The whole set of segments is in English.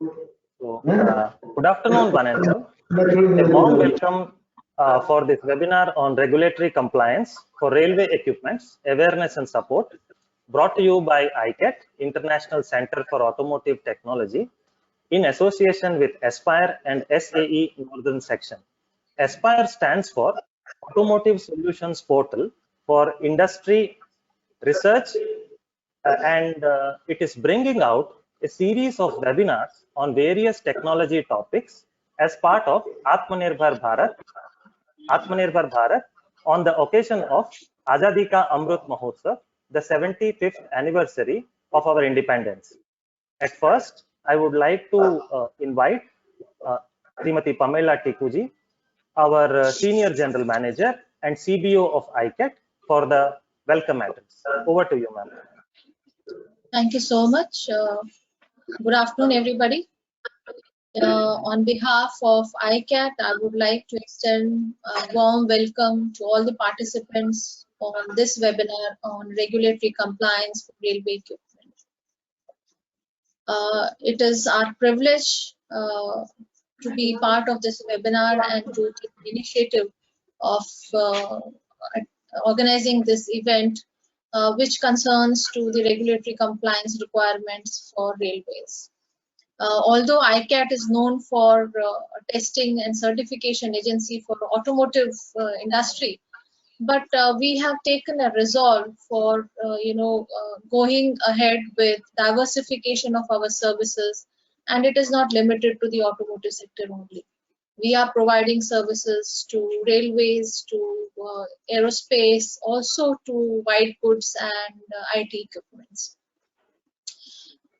So, good afternoon, one and all. A warm welcome for this webinar on regulatory compliance for railway equipments, awareness and support, brought to you by ICAT, International Center for Automotive Technology, in association with Aspire and SAE Northern Section. Aspire stands for Automotive Solutions Portal for Industry Research, and it is bringing out a series of webinars on various technology topics as part of Atmanirbhar Bharat on the occasion of Azadi Ka Amrit Mahotsav, the 75th anniversary of our independence. At first, I would like to invite Srimati Pamela Tikuji, our Senior General Manager and CBO of ICAT, for the welcome address. Over to you, ma'am. Thank you so much. Good afternoon, everybody. On behalf of ICAT, I would like to extend a warm welcome to all the participants on this webinar on regulatory compliance for railway equipment. It is our privilege to be part of this webinar and to take the initiative of organizing this event, which concerns to the regulatory compliance requirements for railways. Although ICAT is known for testing and certification agency for automotive industry, but we have taken a resolve for going ahead with diversification of our services, and it is not limited to the automotive sector only. We are providing services to railways, to aerospace, also to white goods and IT equipments.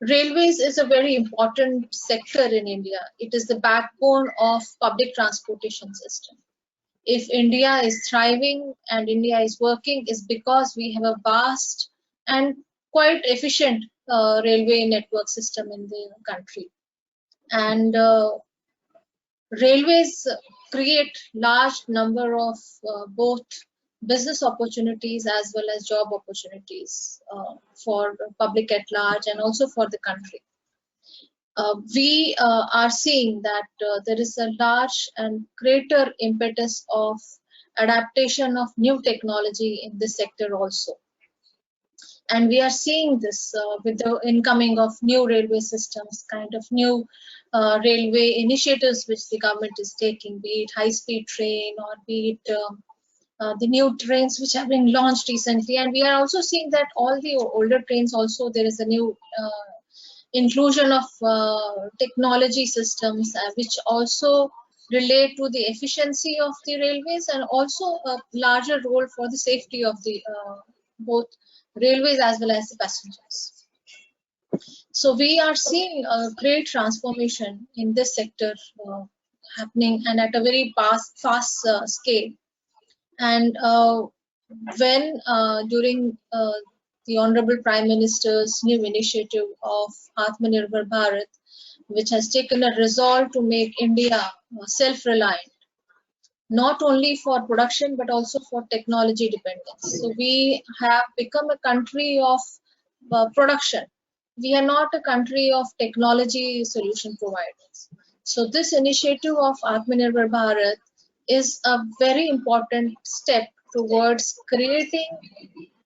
Railways is a very important sector in India. It is the backbone of public transportation system. If India is thriving and India is working, is because we have a vast and quite efficient railway network system in the country. And railways create large number of both business opportunities as well as job opportunities for public at large and also for the country. We are seeing that there is a large and greater impetus of adaptation of new technology in this sector also. And we are seeing this with the incoming of new railway systems, kind of new railway initiatives which the government is taking, be it high-speed train or be it the new trains which have been launched recently. And we are also seeing that all the older trains also there is a new inclusion of technology systems which also relate to the efficiency of the railways and also a larger role for the safety of the both railways as well as the passengers. So we are seeing a great transformation in this sector happening and at a very fast scale. And when during the Honorable Prime Minister's new initiative of Atmanirbhar Bharat, which has taken a resolve to make India self-reliant, not only for production but also for technology dependence. So we have become a country of production. We are not a country of technology solution providers. So this initiative of Atmanirbhar Bharat is a very important step towards creating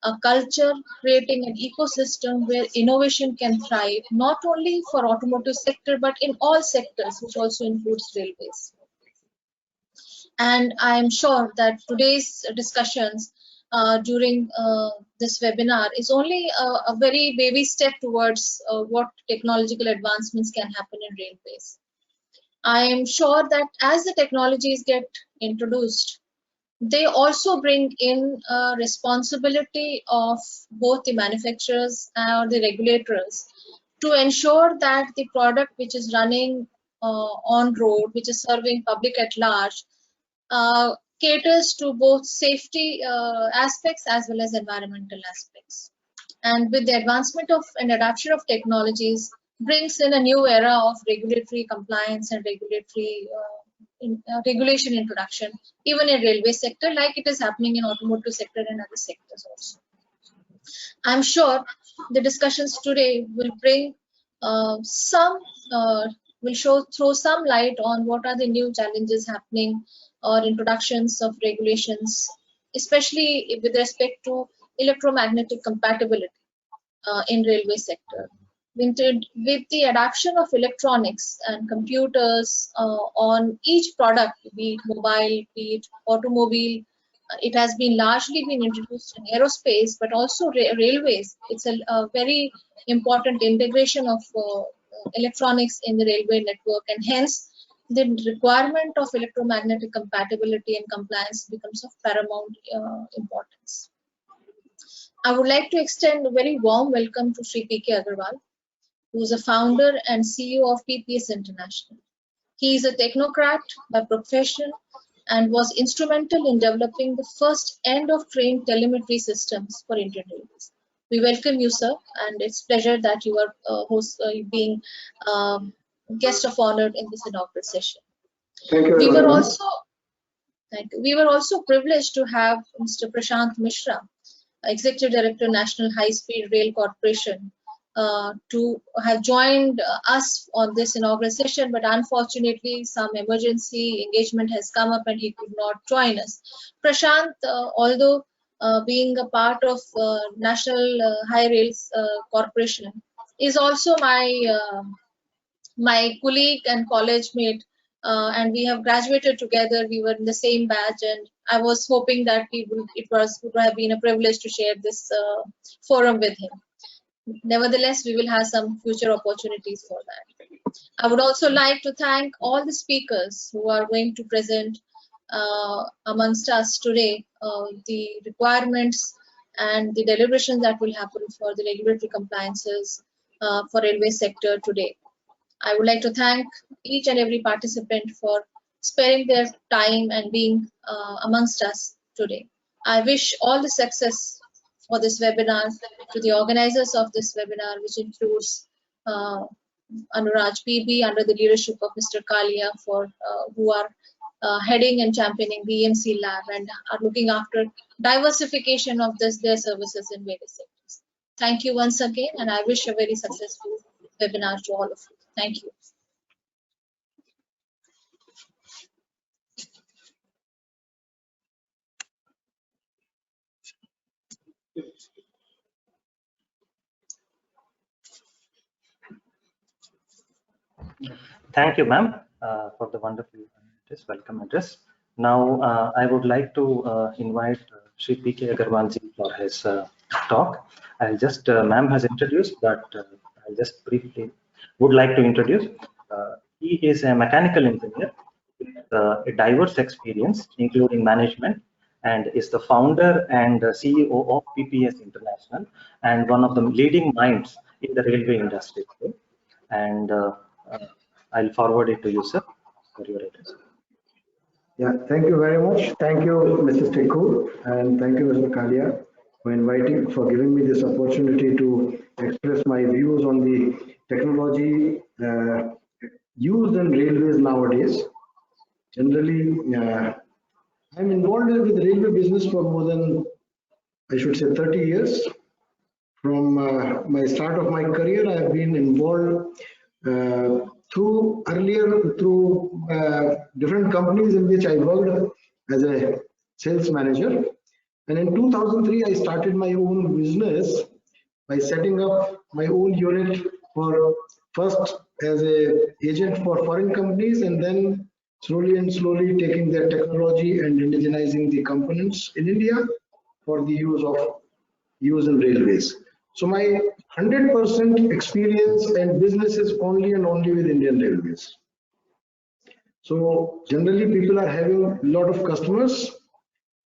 a culture, creating an ecosystem where innovation can thrive, not only for automotive sector, but in all sectors, which also includes railways. And I'm sure that today's discussions during this webinar is only a very baby step towards what technological advancements can happen in railways. I am sure that as the technologies get introduced, they also bring in a responsibility of both the manufacturers or the regulators to ensure that the product which is running on road, which is serving public at large, caters to both safety aspects as well as environmental aspects. And with the advancement of and adoption of technologies, brings in a new era of regulatory compliance and regulatory regulation introduction, even in railway sector, like it is happening in automotive sector and other sectors also. I'm sure the discussions today will bring some will throw some light on what are the new challenges happening or introductions of regulations, especially with respect to electromagnetic compatibility in railway sector. With the adoption of electronics and computers on each product, be it mobile, be it automobile, it has been largely been introduced in aerospace, but also railways. It's a very important integration of electronics in the railway network, and hence the requirement of electromagnetic compatibility and compliance becomes of paramount importance. I would like to extend a very warm welcome to Sri P.K. Agarwal, who is a founder and CEO of PPS International. He is a technocrat by profession and was instrumental in developing the first end-of-train telemetry systems for Indian Railways. We welcome you, sir, and it's a pleasure that you are being guest of honor in this inaugural session. Thank you. We were also privileged to have Mr. Prashant Mishra, Executive Director, National High Speed Rail Corporation, to have joined us on this inaugural session, but unfortunately some emergency engagement has come up and he could not join us. Prashant, although being a part of National High Rails Corporation, is also my colleague and college mate, and we have graduated together. We were in the same batch, and I was hoping that it would have been a privilege to share this forum with him. Nevertheless, we will have some future opportunities for that. I would also like to thank all the speakers who are going to present amongst us today the requirements and the deliberations that will happen for the regulatory compliances for railway sector today. I would like to thank each and every participant for sparing their time and being amongst us today. I wish all the success for this webinar to the organizers of this webinar, which includes Anuraj PB under the leadership of Mr. Kalia, who are heading and championing the EMC lab and are looking after diversification of their services in various sectors. Thank you once again, and I wish a very successful webinar to all of you. Thank you. Thank you, ma'am, for the wonderful welcome address. Now, I would like to invite Sri P.K. Agarwal ji for his talk. I'll just, ma'am has introduced, but I just briefly would like to introduce. He is a mechanical engineer with a diverse experience, including management, and is the founder and CEO of PPS International, and one of the leading minds in the railway industry. And I'll forward it to you, sir, for your address. Yeah, thank you very much. Thank you, Mrs. Teku, and thank you, Mr. Kalia, for giving me this opportunity to express my views on the technology used in railways nowadays. Generally, I'm involved with the railway business for more than, I should say, 30 years. From my start of my career, I have been involved through different companies in which I worked as a sales manager. And in 2003, I started my own business by setting up my own unit for first as an agent for foreign companies, and then slowly taking their technology and indigenizing the components in India for the use in railways. So my 100% experience and business is only and only with Indian Railways. So generally people are having a lot of customers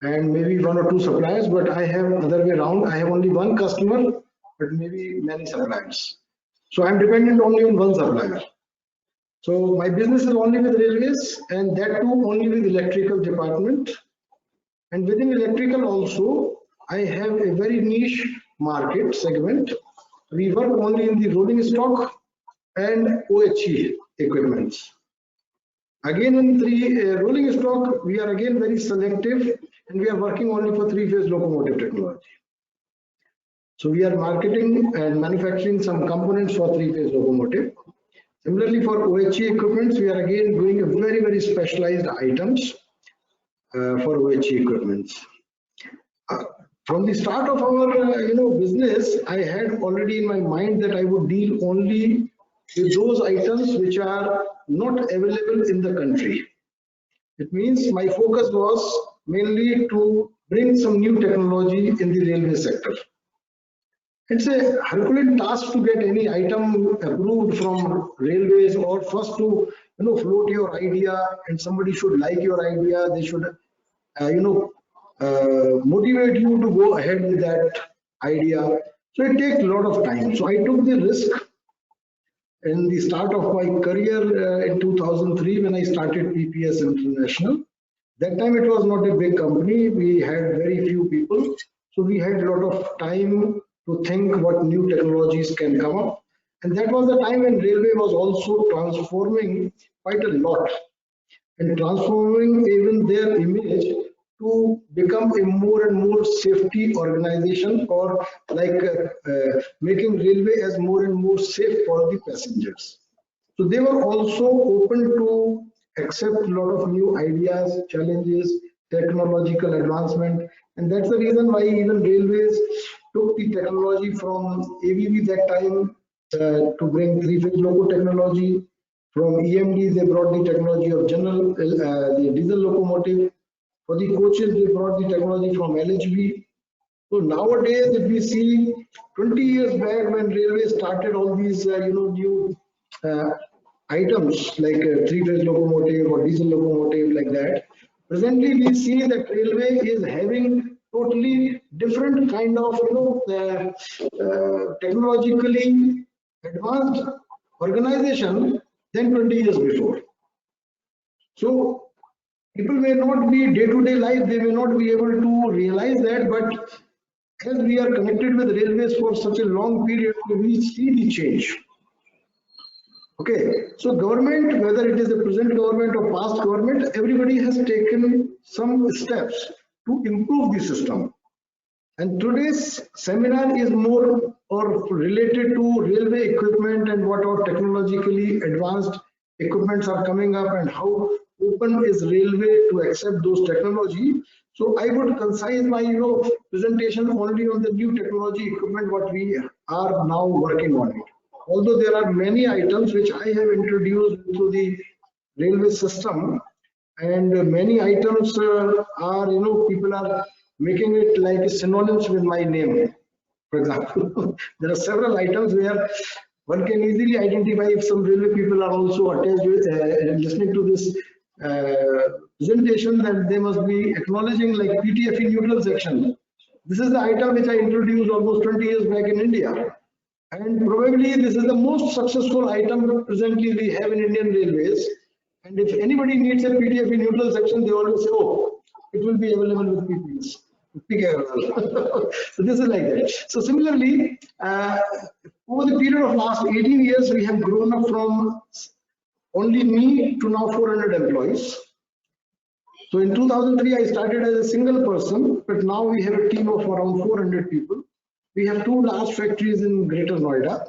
and maybe one or two suppliers, but I have other way around. I have only one customer, but maybe many suppliers. So I'm dependent only on one supplier. So my business is only with railways, and that too only with electrical department. And within electrical also, I have a very niche market segment. We work only in the rolling stock and OHE equipments. Again, in rolling stock, we are again very selective, and we are working only for three-phase locomotive technology. So we are marketing and manufacturing some components for three-phase locomotive. Similarly, for OHE equipments, we are again doing a very specialized items for OHE equipments. From the start of our business, I had already in my mind that I would deal only with those items which are not available in the country. It means my focus was mainly to bring some new technology in the railway sector. It's a Herculean task to get any item approved from railways, or first to float your idea, and somebody should like your idea. They should motivate you to go ahead with that idea. So it takes a lot of time. So I took the risk in the start of my career in 2003 when I started PPS International. That time it was not a big company. We had very few people. So we had a lot of time to think what new technologies can come up. And that was the time when railway was also transforming quite a lot and transforming even their image to become a more and more safety organization, or like making railway as more and more safe for the passengers. So they were also open to accept a lot of new ideas, challenges, technological advancement, and that's the reason why even railways took the technology from ABB that time to bring three-phase loco technology. From EMD, they brought the technology of the diesel locomotive. For the coaches, they brought the technology from LHB. So nowadays, if we see 20 years back when railway started all these new items like three-phase locomotive or diesel locomotive like that, presently we see that railway is having totally different kind of technologically advanced organization than 20 years before. So people may not be day-to-day life, they may not be able to realize that, but as we are connected with railways for such a long period, we see the change. Okay, so government, whether it is the present government or past government, everybody has taken some steps to improve the system. And today's seminar is more or related to railway equipment and what our technologically advanced equipments are coming up and how open is railway to accept those technology. So I would concise my presentation only on the new technology equipment what we are now working on it. Although there are many items which I have introduced to the railway system, and many items are people are making it like synonyms with my name. For example, there are several items where one can easily identify if some railway people are also attached with listening to this presentation, that they must be acknowledging, like PTFE neutral section. This is the item which I introduced almost 20 years back in India, and probably this is the most successful item presently we have in Indian Railways. And if anybody needs a PTFE neutral section, they always say, oh, it will be available with PPS. So this is like that. So similarly, over the period of last 18 years, we have grown up from only me to now 400 employees. So in 2003, I started as a single person, but now we have a team of around 400 people. We have 2 large factories in Greater Noida.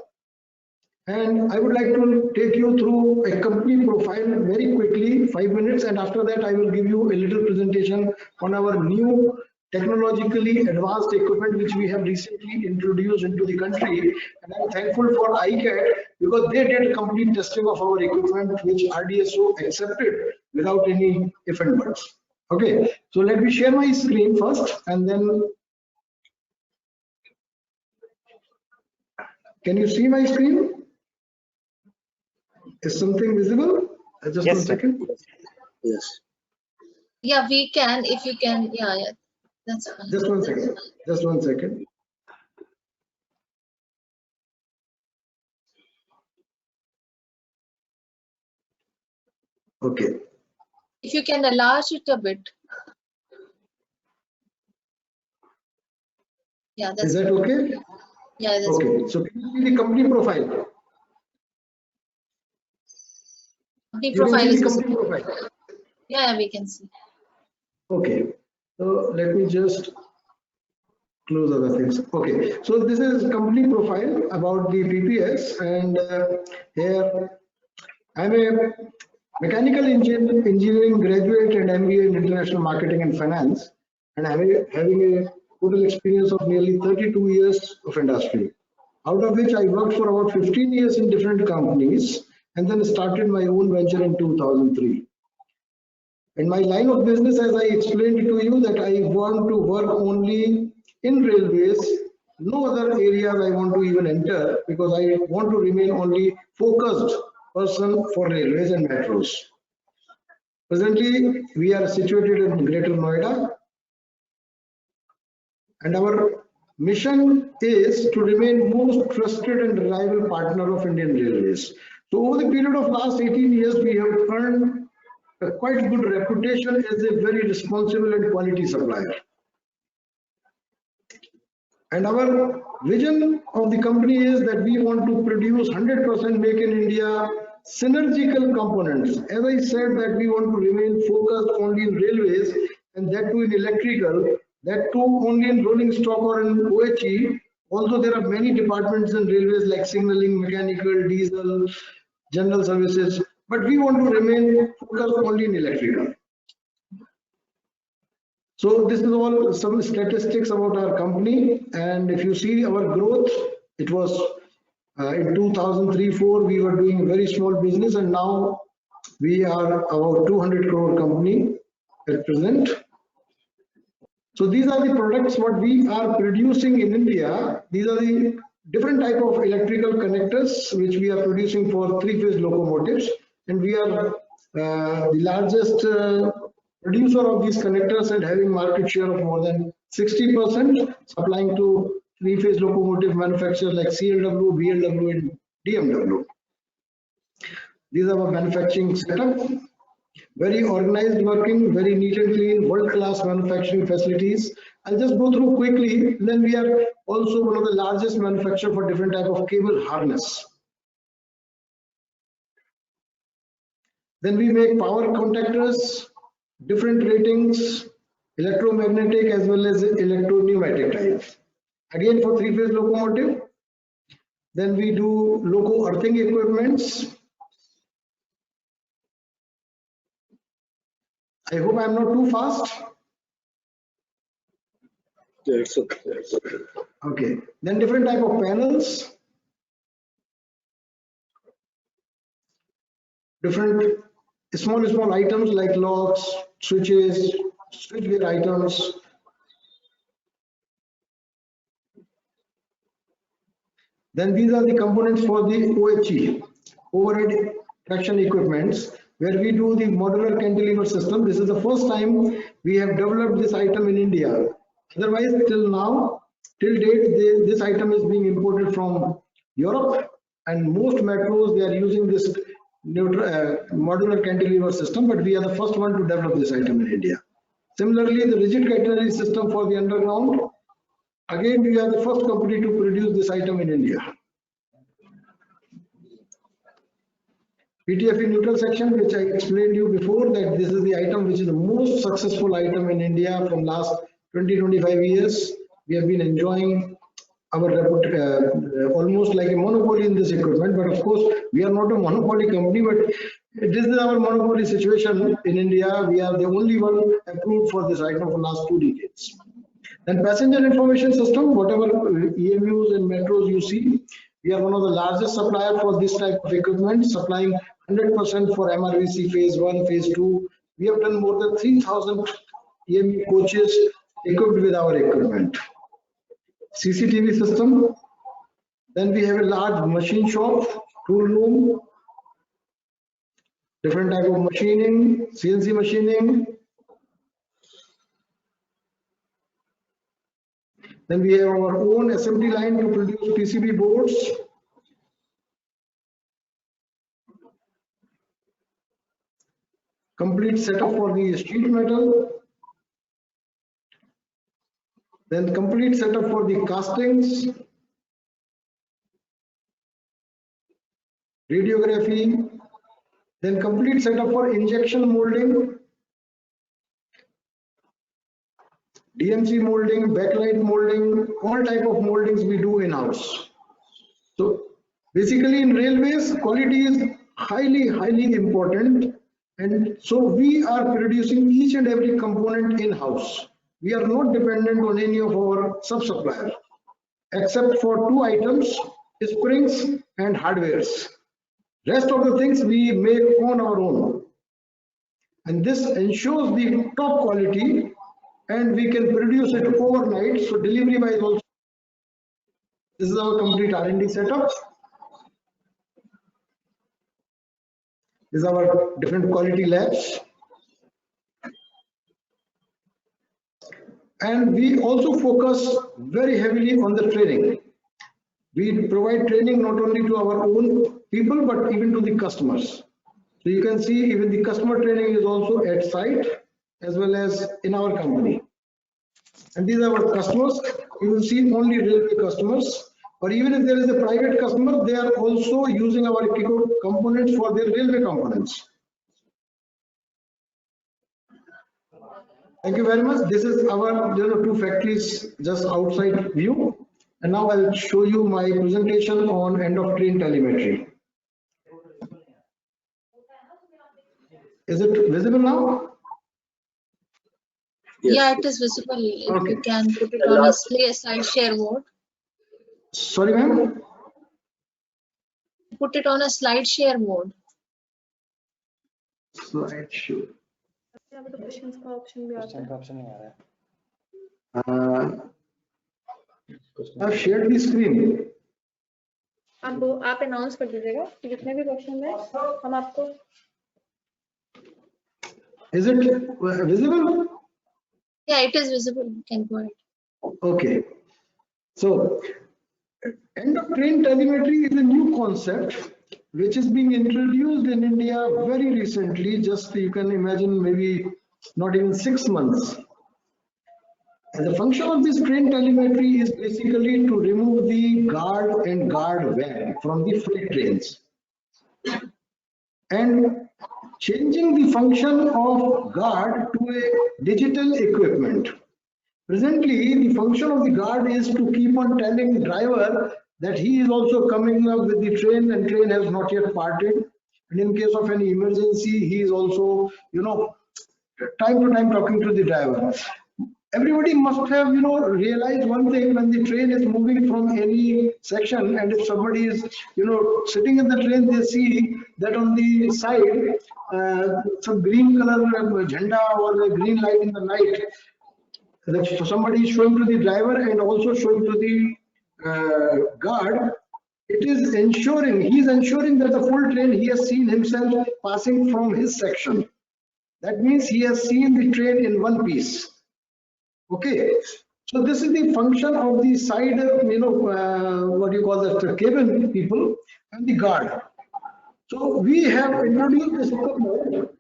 And I would like to take you through a company profile very quickly, 5 minutes, and after that I will give you a little presentation on our new technologically advanced equipment which we have recently introduced into the country. And I'm thankful for ICAT because they did complete testing of our equipment which RDSO accepted without any if and buts. Okay, so let me share my screen first, and then can you see my screen? Is something visible? Just Yes, 1 second. Yes. Yeah, we can. If you can, yeah, that's fine. Just 1 second. Just 1 second. Okay. If you can enlarge it a bit. Yeah, that's Is that okay? Yeah, that's Okay. So can you see the company profile? company You can profile see is the visible. company profile. Yeah, we can see. Okay. So let me just close other things. Okay. So this is company profile about the PPS, and here I'm a mechanical engineering graduate and MBA in international marketing and finance, and having a total experience of nearly 32 years of industry, out of which I worked for about 15 years in different companies and then started my own venture in 2003. And my line of business, as I explained to you, that I want to work only in railways, no other areas I want to even enter, because I want to remain only focused person for railways and metros. Presently, we are situated in Greater Noida, and our mission is to remain most trusted and reliable partner of Indian Railways. So over the period of last 18 years, we have earned a quite good reputation as a very responsible and quality supplier. And our vision of the company is that we want to produce 100% make in India synergical components. As I said, that we want to remain focused only in railways, and that too in electrical, that too only in rolling stock or in OHE, although there are many departments in railways like signaling, mechanical, diesel, general services, but we want to remain focused only in electrical. So this is all some statistics about our company, and if you see our growth, it was in 2003-04 we were doing a very small business, and now we are about 200 crore company at present. So these are the products what we are producing in India. These are the different type of electrical connectors which we are producing for three-phase locomotives, and we are the largest producer of these connectors and having market share of more than 60%, supplying to three-phase locomotive manufacturers like CLW, BLW, and DMW. These are our manufacturing setup. Very organized working, very neat and clean, world-class manufacturing facilities. I'll just go through quickly. Then we are also one of the largest manufacturers for different type of cable harness. Then we make power contactors, different ratings, electromagnetic as well as electro-pneumatic types. Again for three-phase locomotive. Then we do loco earthing equipments. I hope I'm not too fast. Yeah, it's okay. Okay. Then different type of panels. Different small items like locks, switches, switchgear items. Then these are the components for the OHE, overhead traction equipments, where we do the modular cantilever system. This is the first time we have developed this item in India. Otherwise, till now, till date, this item is being imported from Europe, and most metros, they are using this modular cantilever system, but we are the first one to develop this item in India. Similarly, the rigid catenary system for the underground, again, we are the first company to produce this item in India. PTFE neutral section, which I explained you before, that this is the item which is the most successful item in India from last 20-25 years. We have been enjoying our almost like a monopoly in this equipment, but of course we are not a monopoly company, but this is our monopoly situation in India. We are the only one approved for this item for last 2 decades. Then passenger information system, whatever EMUs and metros you see, we are one of the largest supplier for this type of equipment, supplying 100% for MRVC phase 1, phase 2. We have done more than 3,000 EMU coaches equipped with our equipment. CCTV system. Then we have a large machine shop, tool room, different type of machining, CNC machining. Then we have our own assembly line to produce PCB boards. Complete setup for the sheet metal. Then complete setup for the castings, radiography, then complete setup for injection molding, DMC molding, backlight molding, all type of moldings we do in-house. So basically in railways, quality is highly important. And so we are producing each and every component in-house. We are not dependent on any of our sub-suppliers, except for 2 items, springs and hardwares. Rest of the things we make on our own. And this ensures the top quality, and we can produce it overnight. So delivery wise also, this is our complete R&D setup. These are our different quality labs. And we also focus very heavily on the training. We provide training not only to our own people, but even to the customers. So you can see even the customer training is also at site as well as in our company. And these are our customers. You will see only railway customers. Or even if there is a private customer, they are also using our components for their railway components. Thank you very much. This is our 2 factories just outside view. And now I'll show you my presentation on end of train telemetry. Is it visible now? Yes. Yeah, it is visible. If you can put it on a slide share mode. Sorry, ma'am? Put it on a slide share mode. Slide share. Questions का option भी आता है. I've shared the screen. आप announce कर दीजिएगा कि जितने भी questions हैं हम आपको. Is it visible? Yeah, it is visible. You can go ahead. Okay. So, end of train telemetry is a new concept which is being introduced in India very recently. Just you can imagine, maybe not even 6 months. And the function of this train telemetry is basically to remove the guard and guard van from the freight trains, and changing the function of guard to a digital equipment. Presently, the function of the guard is to keep on telling the driver that he is also coming up with the train and train has not yet parted. And in case of any emergency, he is also, time to time talking to the driver. Everybody must have, realized one thing: when the train is moving from any section, and if somebody is, sitting in the train, they see that on the side, some green color jhanda or a green light in the night. So somebody is showing to the driver and also showing to the guard. It is ensuring, he is ensuring that the full train, he has seen himself passing from his section. That means he has seen the train in one piece. Okay, so this is the function of the side, what you call that, cabin people and the guard. So we have introduced this equipment.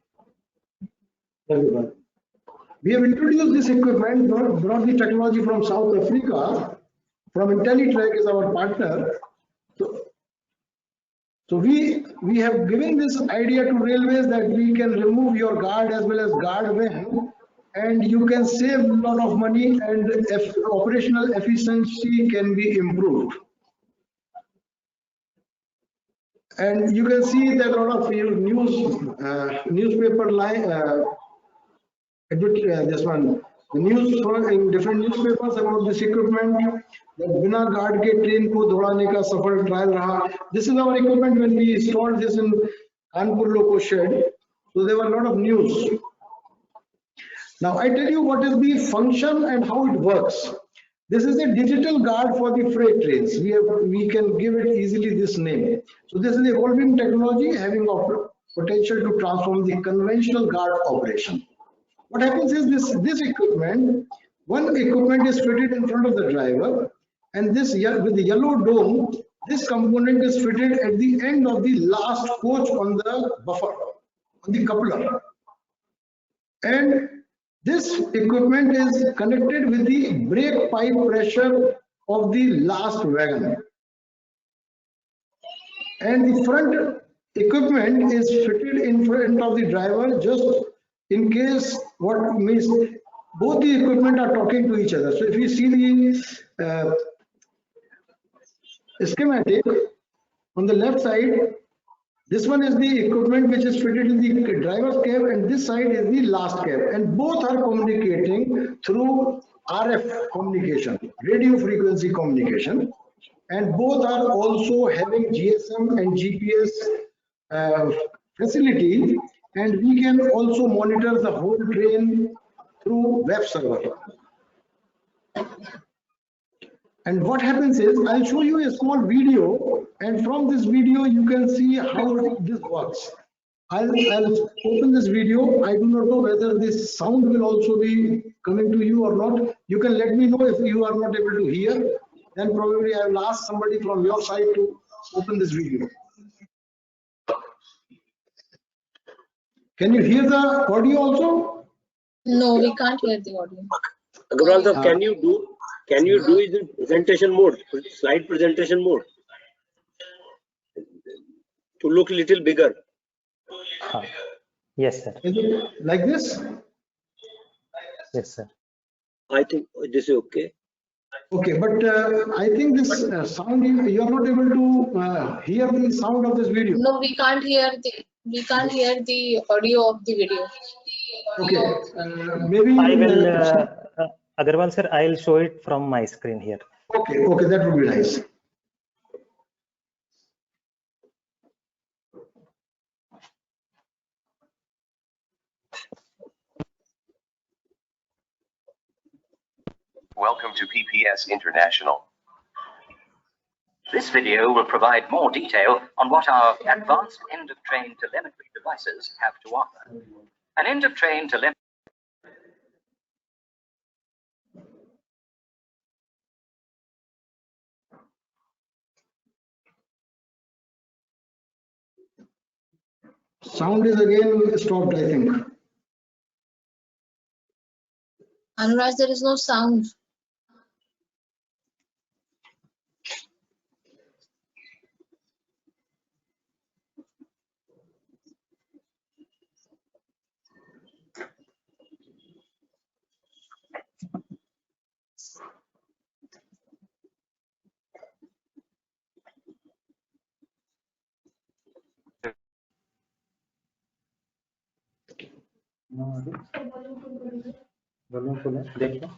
We have introduced this equipment, brought the technology from South Africa, from IntelliTrack is our partner. So we have given this idea to railways that we can remove your guard as well as guard van, and you can save a lot of money, and operational efficiency can be improved. And you can see that a lot of newspaper line, this one, the news in different newspapers about this equipment, that bina guard ke train ko daudane ka safar trial raha. This is our equipment when we installed this in Kanpur Loco shed. So there were a lot of news. Now I tell you what is the function and how it works. This is a digital guard for the freight trains. We can give it easily this name. So this is the evolving technology having potential to transform the conventional guard operation. What happens is this equipment, one equipment is fitted in front of the driver, and this with the yellow dome, this component is fitted at the end of the last coach on the buffer, on the coupler. And this equipment is connected with the brake pipe pressure of the last wagon. And the front equipment is fitted in front of the driver, just in case what means both the equipment are talking to each other. So if you see the schematic on the left side, This one is the equipment which is fitted in the driver's cab, and this side is the last cab, and both are communicating through RF communication, radio frequency communication, and both are also having GSM and GPS facility, and we can also monitor the whole train through web server. And what happens is, I'll show you a small video, and from this video you can see how this works. I'll open this video. I do not know whether this sound will also be coming to you or not. You can let me know if you are not able to hear. Then probably I will ask somebody from your side to open this video. Can you hear the audio also? No, we can't hear the audio. Agarwal sir, can you do it in presentation mode, slide presentation mode, to look a little bigger? Yes, sir. Is it like this? Yes, sir. I think this is okay. Okay, but I think this sound, you are not able to hear the sound of this video. No, we can't hear the audio of the video. Okay, maybe I will, Agarwal sir, I'll show it from my screen here. okay, that would be nice. Welcome to PPS International. This video will provide more detail on what our advanced end-of-train telemetry devices have to offer. An end-of-train telemetry Sound is again stopped, I think. Anuraj, there is no sound. Volume full है, देखो।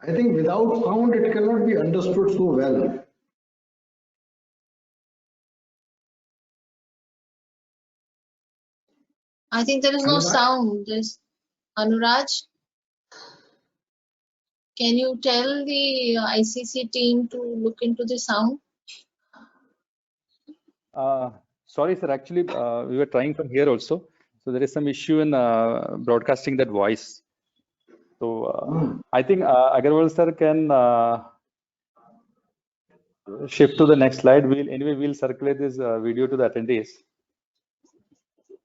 I think without sound it cannot be understood so well. I think there is no sound. There's Anuraj. Can you tell the ICC team to look into the sound? Sorry, sir. Actually, we were trying from here also. So there is some issue in broadcasting that voice. So I think Agarwal sir can shift to the next slide. We'll circulate this video to the attendees.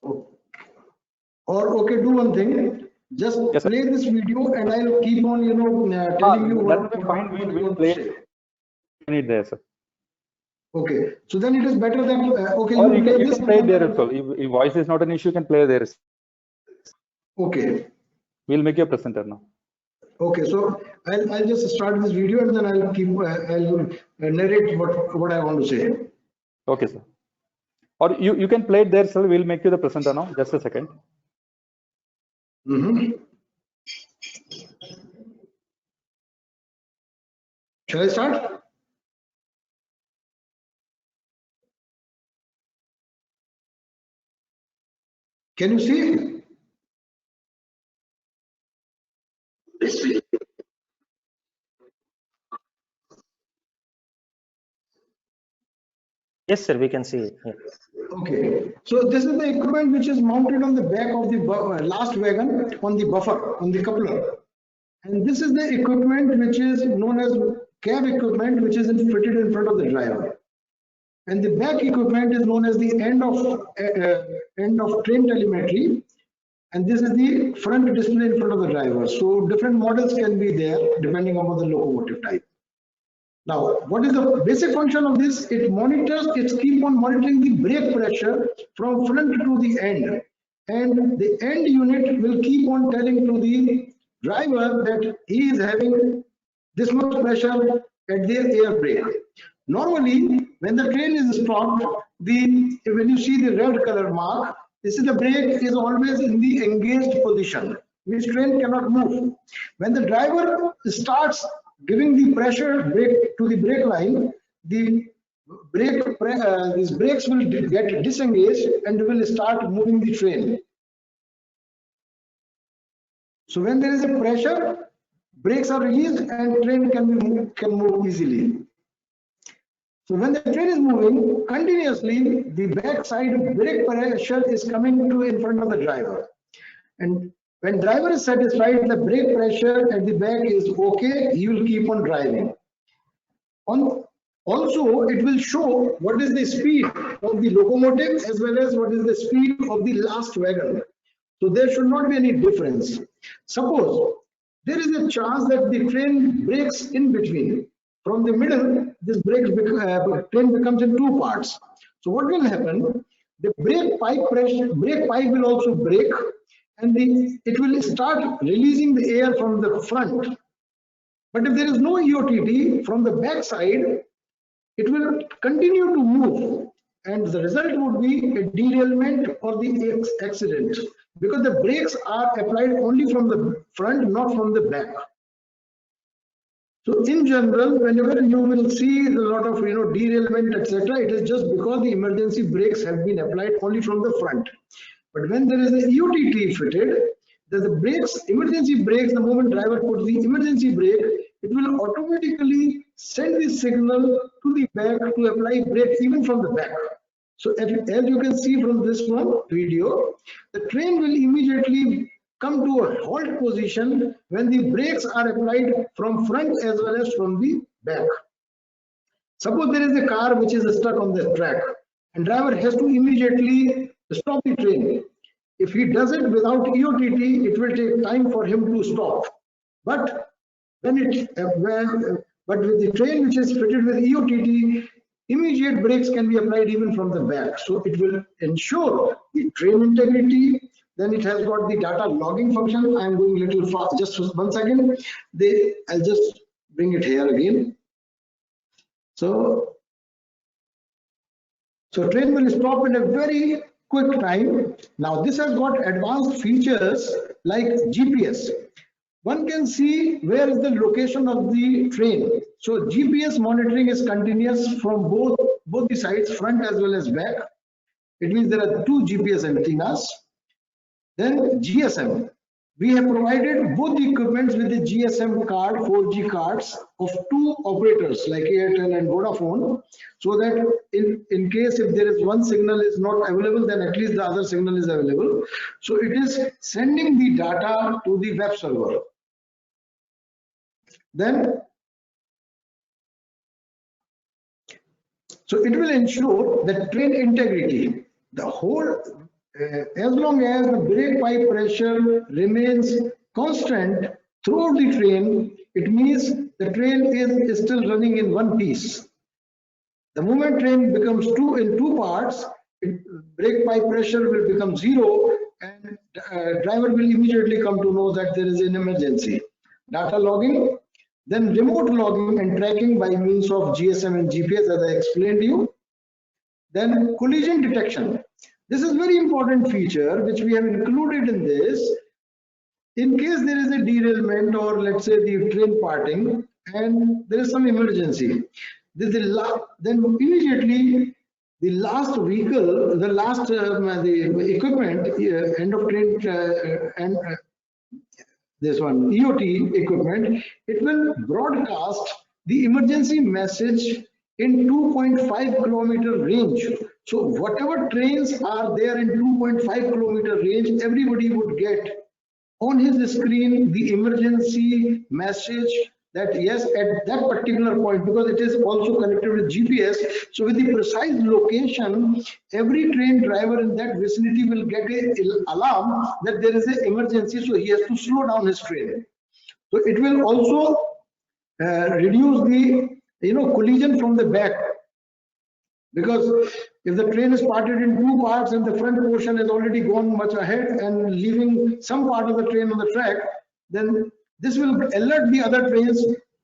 Or okay, do one thing. Just Yes, play this video, and I'll keep on, telling you that what. will be fine. We'll play it there, sir. Okay, so then it is better that okay. Or you this can play it there as well. If voice is not an issue, you can play there. Okay. We'll make you a presenter now. Okay, so I'll just start this video, and then I'll keep I'll narrate what I want to say. Okay, sir. Or you can play it there, sir. We'll make you the presenter now. Just a second. Shall I start? Can you see? Yes, sir, we can see it. Yeah. Okay, so this is the equipment which is mounted on the back of the last wagon on the buffer, on the coupler. And this is the equipment which is known as cab equipment, which is fitted in front of the driver. and the back equipment is known as the end of train telemetry, and this is the front display in front of the driver. So different models can be there depending upon the locomotive type. Now, what is the basic function of this? It keep on monitoring the brake pressure from front to the end, and the end unit will keep on telling to the driver that he is having this much pressure at the air brake. Normally, when the train is stopped, when you see the red color mark, this is the brake is always in the engaged position, which train cannot move. When the driver starts giving the pressure brake to the brake line, the these brakes will get disengaged and will start moving the train. So when there is a pressure, brakes are released and train can move easily. So when the train is moving continuously, the back side brake pressure is coming to in front of the driver. And when driver is satisfied, the brake pressure at the back is okay, he will keep on driving. Also, it will show what is the speed of the locomotive as well as what is the speed of the last wagon. So there should not be any difference. Suppose there is a chance that the train breaks in between. From the middle, this train becomes in two parts. So what will happen? The brake pipe will also break, and it will start releasing the air from the front. But if there is no EOTT from the back side, it will continue to move, and the result would be a derailment or the accident, because the brakes are applied only from the front, not from the back. So in general, whenever you will see a lot of derailment, etc., it is just because the emergency brakes have been applied only from the front. But when there is a EOTT fitted, the emergency brakes, the moment driver puts the emergency brake, it will automatically send the signal to the back to apply brakes even from the back. So as you can see from this video, the train will immediately come to a halt position when the brakes are applied from front as well as from the back. Suppose there is a car which is stuck on the track and driver has to immediately stop the train. If he does it without EOTT, it will take time for him to stop. But with the train which is fitted with EOTT, immediate brakes can be applied even from the back. So it will ensure the train integrity. Then it has got the data logging function. I am going a little fast, just 1 second. I'll just bring it here again. So train will stop in a very quick time. Now this has got advanced features like GPS. One can see where is the location of the train. So GPS monitoring is continuous from both the sides, front as well as back. It means there are two GPS antennas. Then GSM. We have provided both the equipments with the GSM card, 4G cards of two operators like Airtel and Vodafone, so that in case if there is one signal is not available, then at least the other signal is available. So it is sending the data to the web server. Then, so it will ensure that train integrity, the whole, as long as the brake pipe pressure remains constant throughout the train, it means the train is still running in one piece. The moment train becomes in two parts, brake pipe pressure will become zero, and driver will immediately come to know that there is an emergency. Data logging, then remote logging and tracking by means of GSM and GPS, as I explained to you. Then collision detection. This is a very important feature which we have included in this. In case there is a derailment or let's say the train parting and there is some emergency, then immediately the last vehicle, the equipment, end of train and this one EOT equipment, it will broadcast the emergency message in 2.5 kilometer range. So whatever trains are there in 2.5 kilometer range, everybody would get on his screen the emergency message that yes, at that particular point, because it is also connected with GPS, so with the precise location, every train driver in that vicinity will get an alarm that there is an emergency, so he has to slow down his train. So it will also reduce the collision from the back, because if the train is parted in two parts and the front portion has already gone much ahead and leaving some part of the train on the track, then this will alert the other trains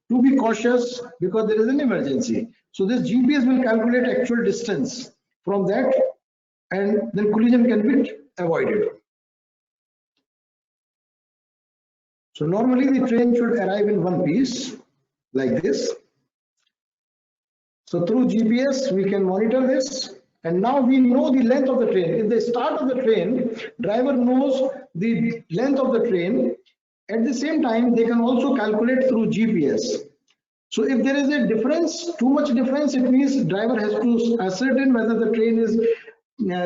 to be cautious because there is an emergency. So this GPS will calculate actual distance from that, and then collision can be avoided. So normally the train should arrive in one piece like this. So through GPS we can monitor this, and now we know the length of the train. If the start of the train, driver knows the length of the train. At the same time, they can also calculate through GPS. So if there is a difference, too much difference, it means driver has to ascertain whether the train is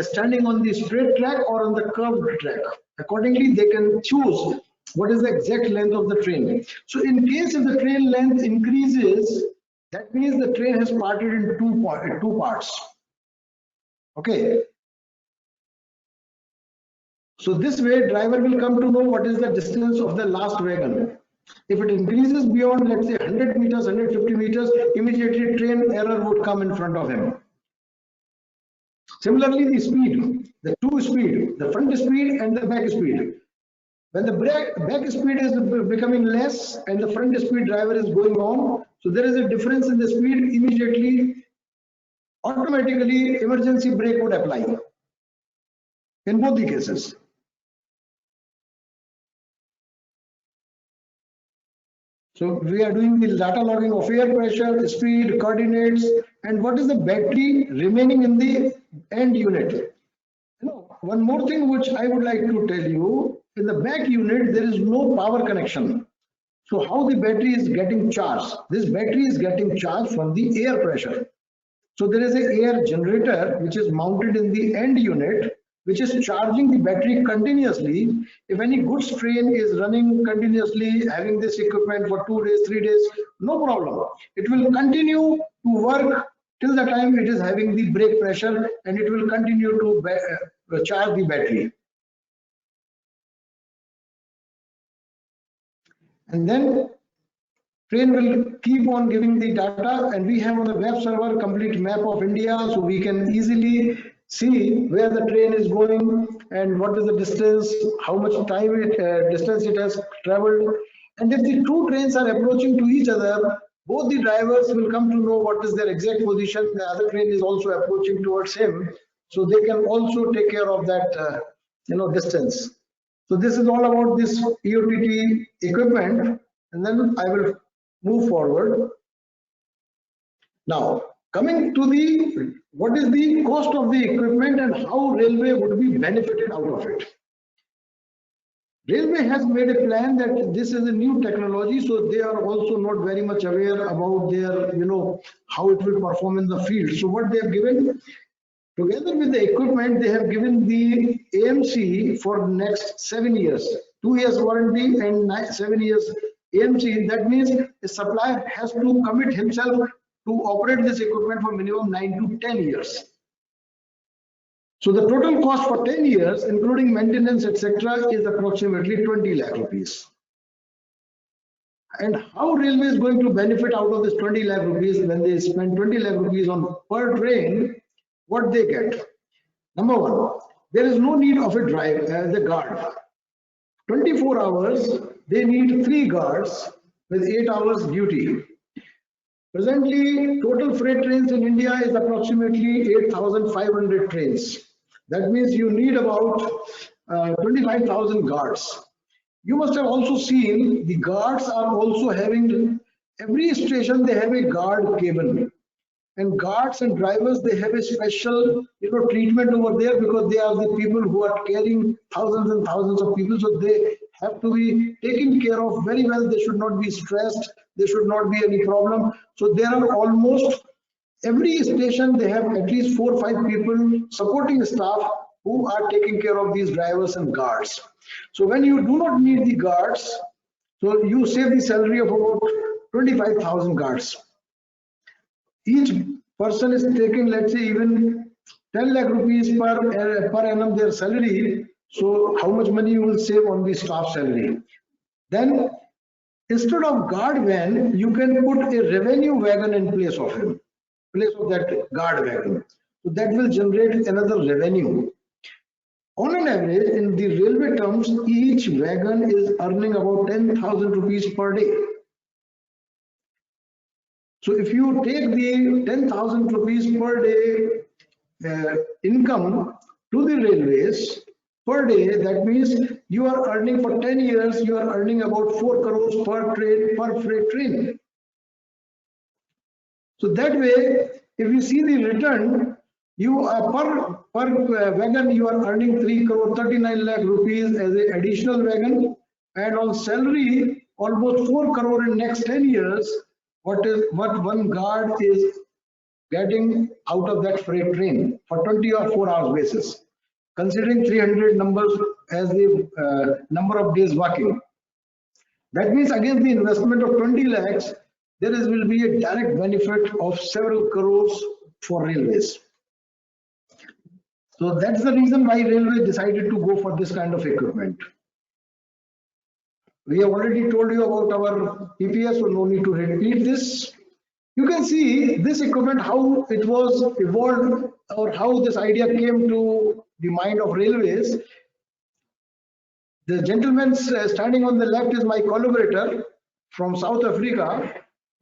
standing on the straight track or on the curved track. Accordingly, they can choose what is the exact length of the train. So in case if the train length increases, that means the train has parted in two parts. Okay. So this way, driver will come to know what is the distance of the last wagon. If it increases beyond, let's say 100 meters, 150 meters, immediately train error would come in front of him. Similarly, the speed, the two speed, the front speed and the back speed. When the back speed is becoming less and the front speed driver is going on, so there is a difference in the speed, immediately, automatically emergency brake would apply in both the cases. So we are doing the data logging of air pressure, speed, coordinates, and what is the battery remaining in the end unit. One more thing which I would like to tell you, in the back unit there is no power connection. So how the battery is getting charged? This battery is getting charged from the air pressure. So there is an air generator which is mounted in the end unit, which is charging the battery continuously. If any goods train is running continuously, having this equipment for 2 days, 3 days, no problem. It will continue to work till the time it is having the brake pressure, and it will continue to charge the battery. And then train will keep on giving the data, and we have on the web server complete map of India, so we can easily see where the train is going and what is the distance, how much time distance it has traveled. And if the two trains are approaching to each other, both the drivers will come to know what is their exact position. The other train is also approaching towards him, so they can also take care of that distance. So this is all about this EOTT equipment, and then I will move forward. Now, coming to the what is the cost of the equipment and how railway would be benefited out of it. Railway has made a plan that this is a new technology, so they are also not very much aware about their, how it will perform in the field. So what they have given, together with the equipment, they have given the AMC for the next 7 years, 2 years warranty and 7 years AMC. That means a supplier has to commit himself to operate this equipment for minimum 9 to 10 years. So the total cost for 10 years, including maintenance, etc., is approximately 20 lakh rupees. And how railway is going to benefit out of this 20 lakh rupees when they spend 20 lakh rupees on per train? What they get? Number one, there is no need of a the guard. 24 hours, they need 3 guards with 8 hours duty. Presently, total freight trains in India is approximately 8,500 trains. That means you need about 25,000 guards. You must have also seen the guards are also having, every station they have a guard cabin. And guards and drivers, they have a special treatment over there, because they are the people who are carrying thousands and thousands of people. So they have to be taken care of very well. They should not be stressed. There should not be any problem. So there are almost every station, they have at least 4 or 5 people supporting staff who are taking care of these drivers and guards. So when you do not need the guards, so you save the salary of about 25,000 guards. Each person is taking, let's say, even 10 lakh rupees per annum their salary. So how much money you will save on the staff salary? Then instead of guard van, you can put a revenue wagon in place of him, place of that guard wagon. So that will generate another revenue. On an average, in the railway terms, each wagon is earning about 10,000 rupees per day. So if you take the 10,000 rupees per day income to the railways per day, that means you are earning for 10 years, you are earning about 4 crores per freight train. So that way, if you see the return, you are per wagon, you are earning 3 crore 39 lakh rupees as an additional wagon, and on salary, almost 4 crore in next 10 years. What one guard is getting out of that freight train for 20 or 4 hours basis, considering 300 numbers as the number of days working. That means against the investment of 20 lakhs, there will be a direct benefit of several crores for railways. So that's the reason why railway decided to go for this kind of equipment. We have already told you about our PPS, so no need to repeat this. You can see this equipment, how it was evolved, or how this idea came to the mind of railways. The gentleman standing on the left is my collaborator from South Africa.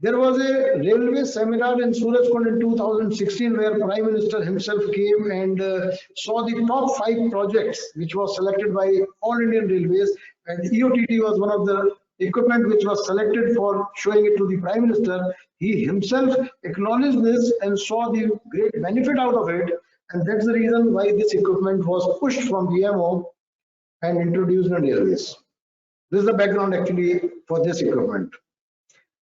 There was a railway seminar in Surajkund in 2016 where Prime Minister himself came and saw the top 5 projects which was selected by all Indian Railways, and EOTT was one of the equipment which was selected for showing it to the Prime Minister. He himself acknowledged this and saw the great benefit out of it, and that's the reason why this equipment was pushed from DMO and introduced in railways. This is the background actually for this equipment.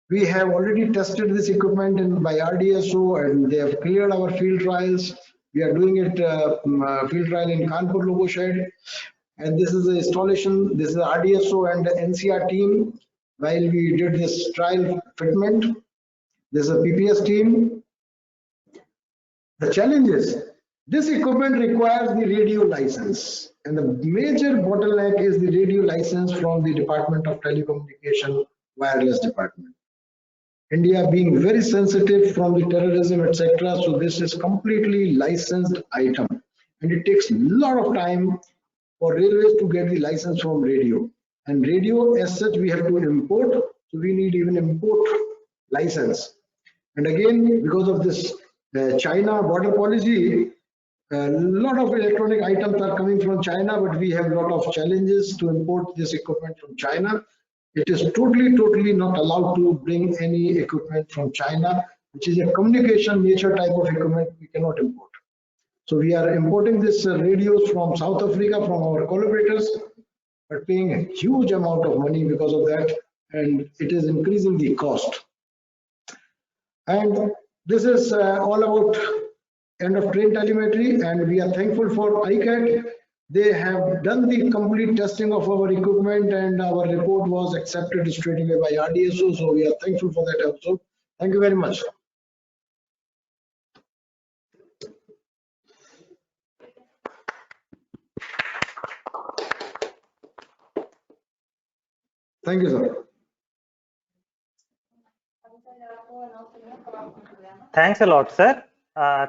We have already tested this equipment by RDSO and they have cleared our field trials. We are doing it field trial in Kanpur Logo Shed. And this is the installation. This is the RDSO and the NCR team while we did this trial fitment. This is a PPS team. The challenge is this equipment requires the radio license, and the major bottleneck is the radio license from the Department of Telecommunication Wireless Department. India being very sensitive from the terrorism, etc. So this is completely licensed item, and it takes a lot of time for railways to get the license from radio. And radio as such we have to import, so we need even import license. And again, because of this China border policy, a lot of electronic items are coming from China, but we have a lot of challenges to import this equipment from China. It is totally not allowed to bring any equipment from China, which is a communication nature type of equipment we cannot import. So we are importing this radios from South Africa from our collaborators, but paying a huge amount of money because of that, and it is increasing the cost. And this is all about end of train telemetry, and we are thankful for ICAT. They have done the complete testing of our equipment, and our report was accepted straight away by RDSO, so we are thankful for that also. Thank you very much. Thank you, sir. Thanks a lot, sir.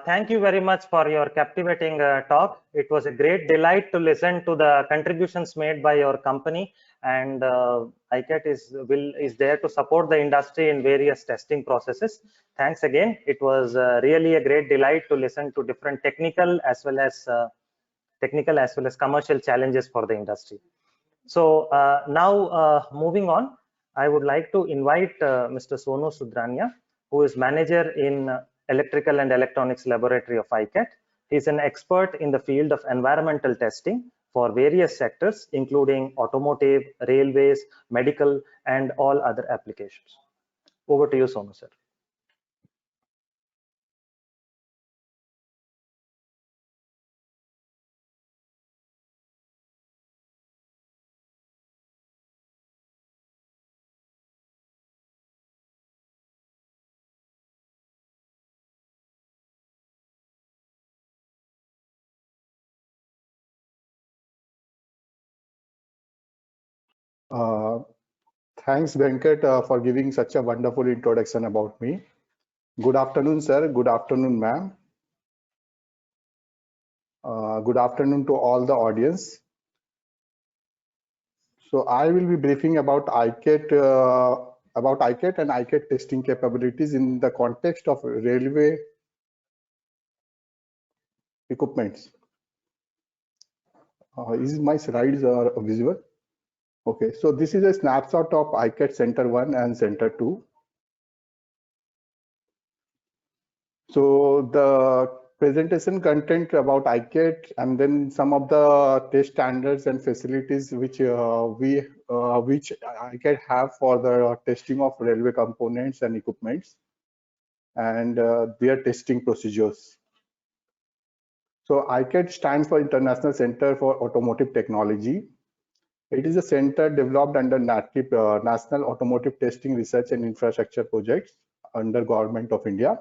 Thank you very much for your captivating talk. It was a great delight to listen to the contributions made by your company, and ICAT is there to support the industry in various testing processes. Thanks again. It was really a great delight to listen to different technical as well as commercial challenges for the industry. So now moving on, I would like to invite Mr. Sonu Sudranya, who is manager in Electrical and Electronics Laboratory of ICAT. He is an expert in the field of environmental testing for various sectors, including automotive, railways, medical, and all other applications. Over to you, Sonu, sir. Thanks, Venkat, for giving such a wonderful introduction about me. Good afternoon, sir. Good afternoon, ma'am. Good afternoon to all the audience. So I will be briefing about ICAT, and ICAT testing capabilities in the context of railway equipments. Is my slides are visible? Okay, so this is a snapshot of ICAT Center 1 and Center 2. So the presentation content about ICAT and then some of the test standards and facilities which ICAT have for the testing of railway components and equipments and their testing procedures. So ICAT stands for International Center for Automotive Technology. It is a center developed under NATRIP, National Automotive Testing Research and Infrastructure Projects under Government of India.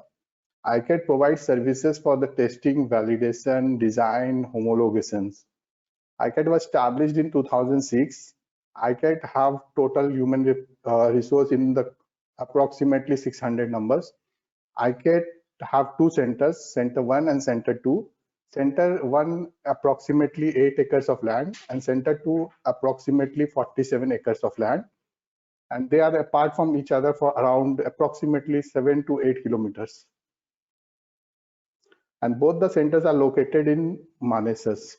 ICAT provides services for the testing, validation, design, homologations. ICAT was established in 2006. ICAT have total human resource in the approximately 600 numbers. ICAT have two centers, Center 1 and Center 2. Center 1 approximately 8 acres of land and Center 2 approximately 47 acres of land. And they are apart from each other for around approximately 7 to 8 kilometers. And both the centers are located in Manesar.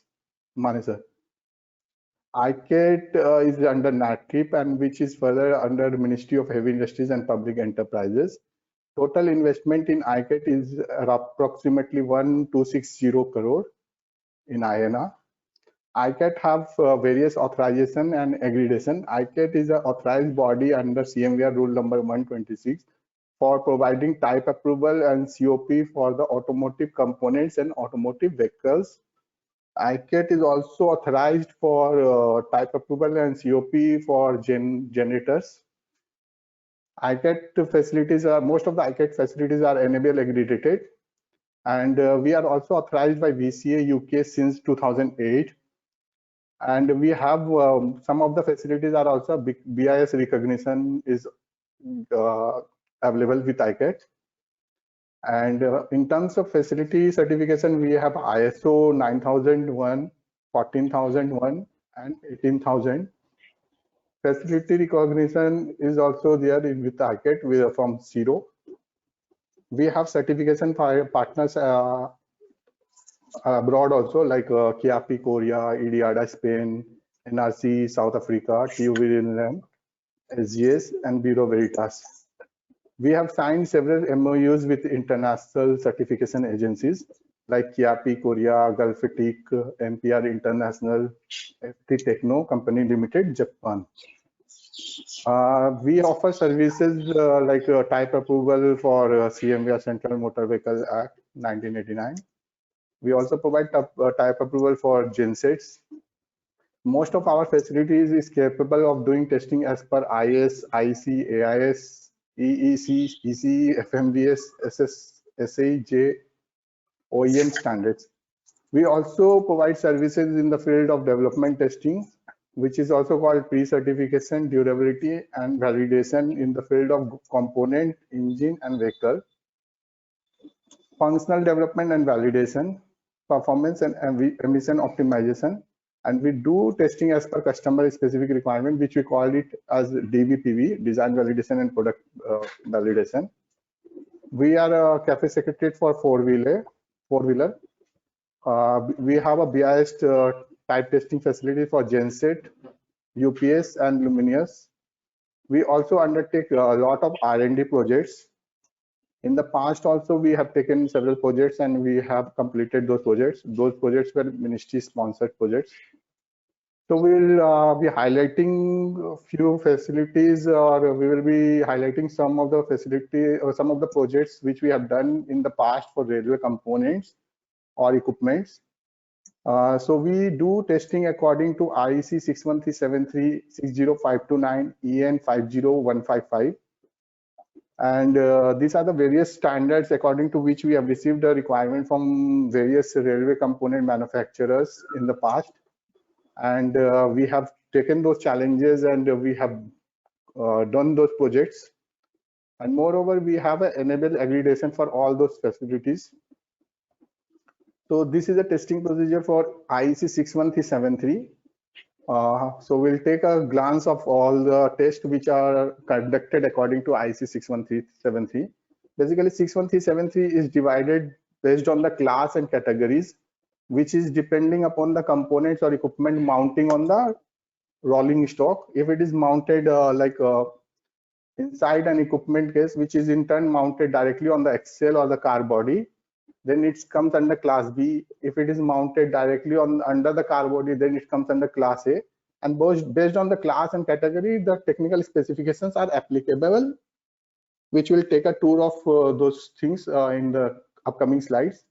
ICAT is under NATRIP and which is further under Ministry of Heavy Industries and Public Enterprises. Total investment in ICAT is approximately 1260 crore in INR. ICAT have various authorization and accreditation. ICAT is an authorized body under CMVR rule number 126 for providing type approval and COP for the automotive components and automotive vehicles. ICAT is also authorized for type approval and COP for generators. ICAT facilities are, most of the ICAT facilities are enable accredited, and we are also authorized by VCA UK since 2008. And we have some of the facilities are also BIS recognition is available with ICAT. And in terms of facility certification, we have ISO 9001, 14001, and 18000. Facility recognition is also there with ICAT from zero. We have certification for partners abroad also, like KIAPI Korea, EDIADA Spain, NRC South Africa, TUV Finland, SGS, and Bureau Veritas. We have signed several MOUs with international certification agencies like KIAPI Korea, Gulfitech, MPR International, FT Techno Company Limited, Japan. We offer services like type approval for CMVR Central Motor Vehicle Act 1989. We also provide type approval for gensets. Most of our facilities is capable of doing testing as per IS, IC, AIS, EEC, ECE, FMVS, SS, SAJ, OEM standards. We also provide services in the field of development testing, which is also called pre-certification, durability, and validation in the field of component, engine, and vehicle. Functional development and validation, performance and emission optimization, and we do testing as per customer specific requirement, which we call it as DVPV, design validation and product validation. We are a CAFE secretariat for four-wheeler. We have a BIS type testing facility for genset, UPS, and luminous. We also undertake a lot of R&D projects. In the past also, we have taken several projects and we have completed those projects. Those projects were ministry sponsored projects. So we will be highlighting a few facilities, or we will be highlighting some of the facility or some of the projects which we have done in the past for railway components or equipments. So we do testing according to IEC 61373, 60529, EN 50155. And these are the various standards according to which we have received a requirement from various railway component manufacturers in the past. And we have taken those challenges and we have done those projects. And moreover, we have an enabled accreditation for all those facilities. So this is a testing procedure for IEC 61373. So we'll take a glance of all the tests which are conducted according to IEC 61373. Basically, 61373 is divided based on the class and categories, which is depending upon the components or equipment mounting on the rolling stock. If it is mounted inside an equipment case, which is in turn mounted directly on the axle or the car body, then it comes under class B. If it is mounted directly on under the car body, then it comes under class A. And based on the class and category, the technical specifications are applicable, which will take a tour of those things in the upcoming slides.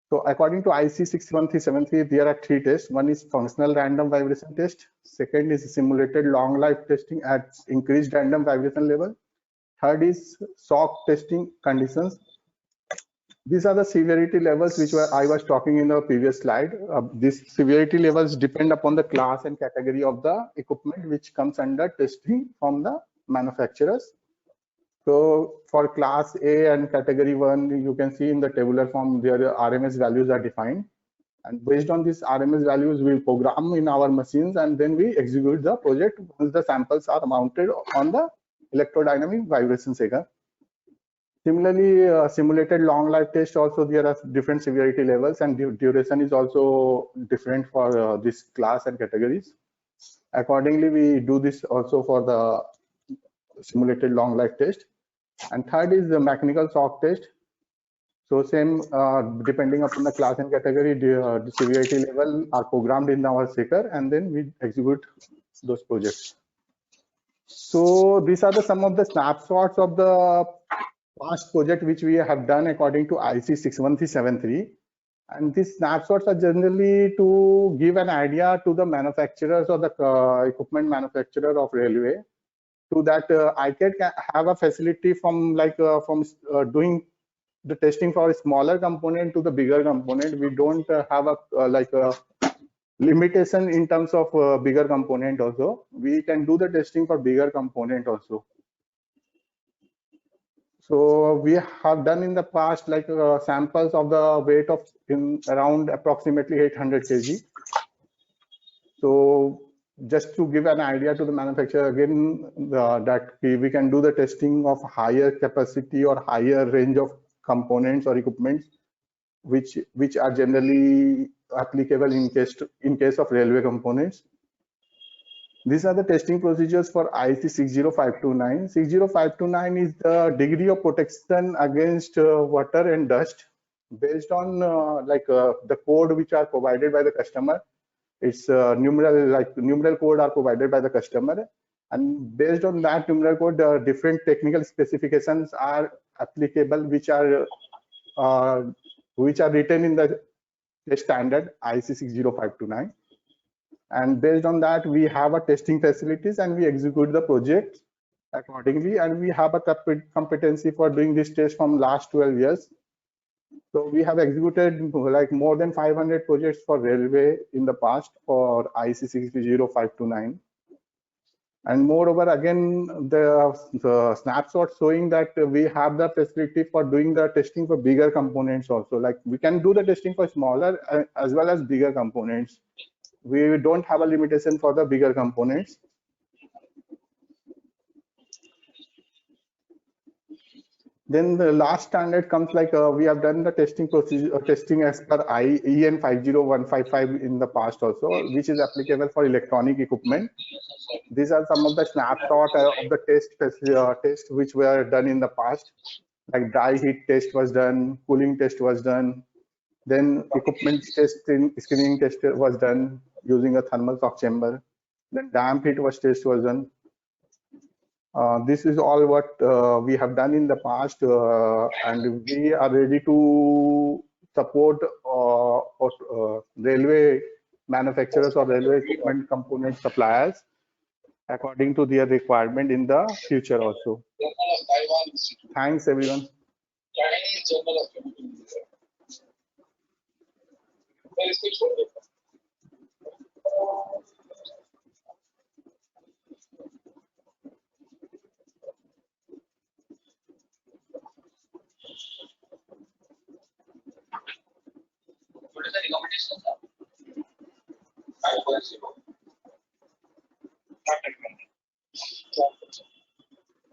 So according to IEC 61373, there are 3 tests. One is functional random vibration test. Second is simulated long life testing at increased random vibration level. Third is shock testing conditions. These are the severity levels which I was talking in the previous slide. These severity levels depend upon the class and category of the equipment which comes under testing from the manufacturers. So for class A and category 1, you can see in the tabular form their RMS values are defined. And based on these RMS values, we'll program in our machines and then we execute the project once the samples are mounted on the electrodynamic vibration shaker. Similarly, simulated long life test also, there are different severity levels and duration is also different for this class and categories. Accordingly, we do this also for the simulated long life test. And third is the mechanical shock test. So same, depending upon the class and category, the severity level are programmed in our shaker and then we execute those projects. So these are some of the snapshots of the past project which we have done according to IEC 61373. And these snapshots are generally to give an idea to the manufacturers or the equipment manufacturer of railway, so that ICAT can have a facility from doing the testing for a smaller component to the bigger component. We don't have a limitation in terms of bigger component also. We can do the testing for bigger component also. So we have done in the past samples of the weight of around approximately 800 kg. So just to give an idea to the manufacturer again, that we can do the testing of higher capacity or higher range of components or equipments, which are generally applicable in case of railway components. These are the testing procedures for IEC 60529. 60529 is the degree of protection against water and dust based on the code which are provided by the customer. It's numeral code are provided by the customer, and based on that numeral code, different technical specifications are applicable, which are written in the test standard IEC 60529. And based on that, we have a testing facilities and we execute the project accordingly. And we have a competency for doing this test from last 12 years. So we have executed more than 500 projects for railway in the past for IEC 60529. And moreover, again, the snapshot showing that we have the facility for doing the testing for bigger components also. Like we can do the testing for smaller as well as bigger components. We don't have a limitation for the bigger components. Then the last standard comes we have done the testing procedure, testing as per EN 50155 in the past also, which is applicable for electronic equipment. These are some of the snapshot of the test which were done in the past, like dry heat test was done, cooling test was done, then equipment testing, screening test was done using a thermal shock chamber, then damp heat test was done. This is all what we have done in the past, and we are ready to support railway manufacturers or railway equipment component suppliers according to their requirement in the future also. Thanks, everyone.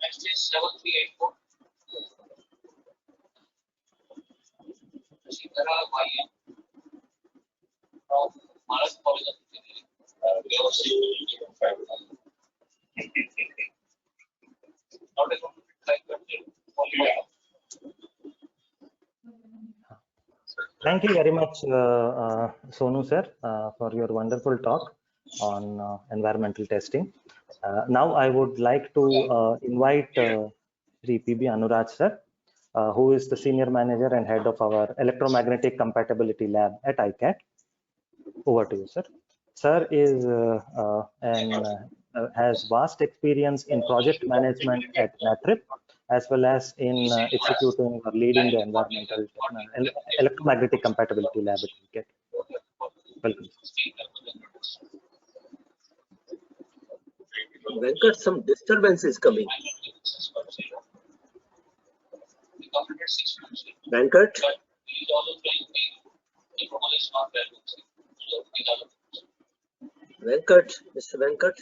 Next is 7384. Shikara Bhaiya from Maharashtra College of Engineering. Not a Thank you very much, Sonu sir, for your wonderful talk on environmental testing. Now I would like to invite Sri PB Anuraj sir, who is the Senior Manager and Head of our Electromagnetic Compatibility Lab at ICAT. Over to you, sir. Sir is has vast experience in project management at NATRIP, as well as in executing or leading the environmental electromagnetic compatibility lab at ICAT. Welcome. Venkat, some disturbance is coming. Venkat? Venkat, Mr. Venkat?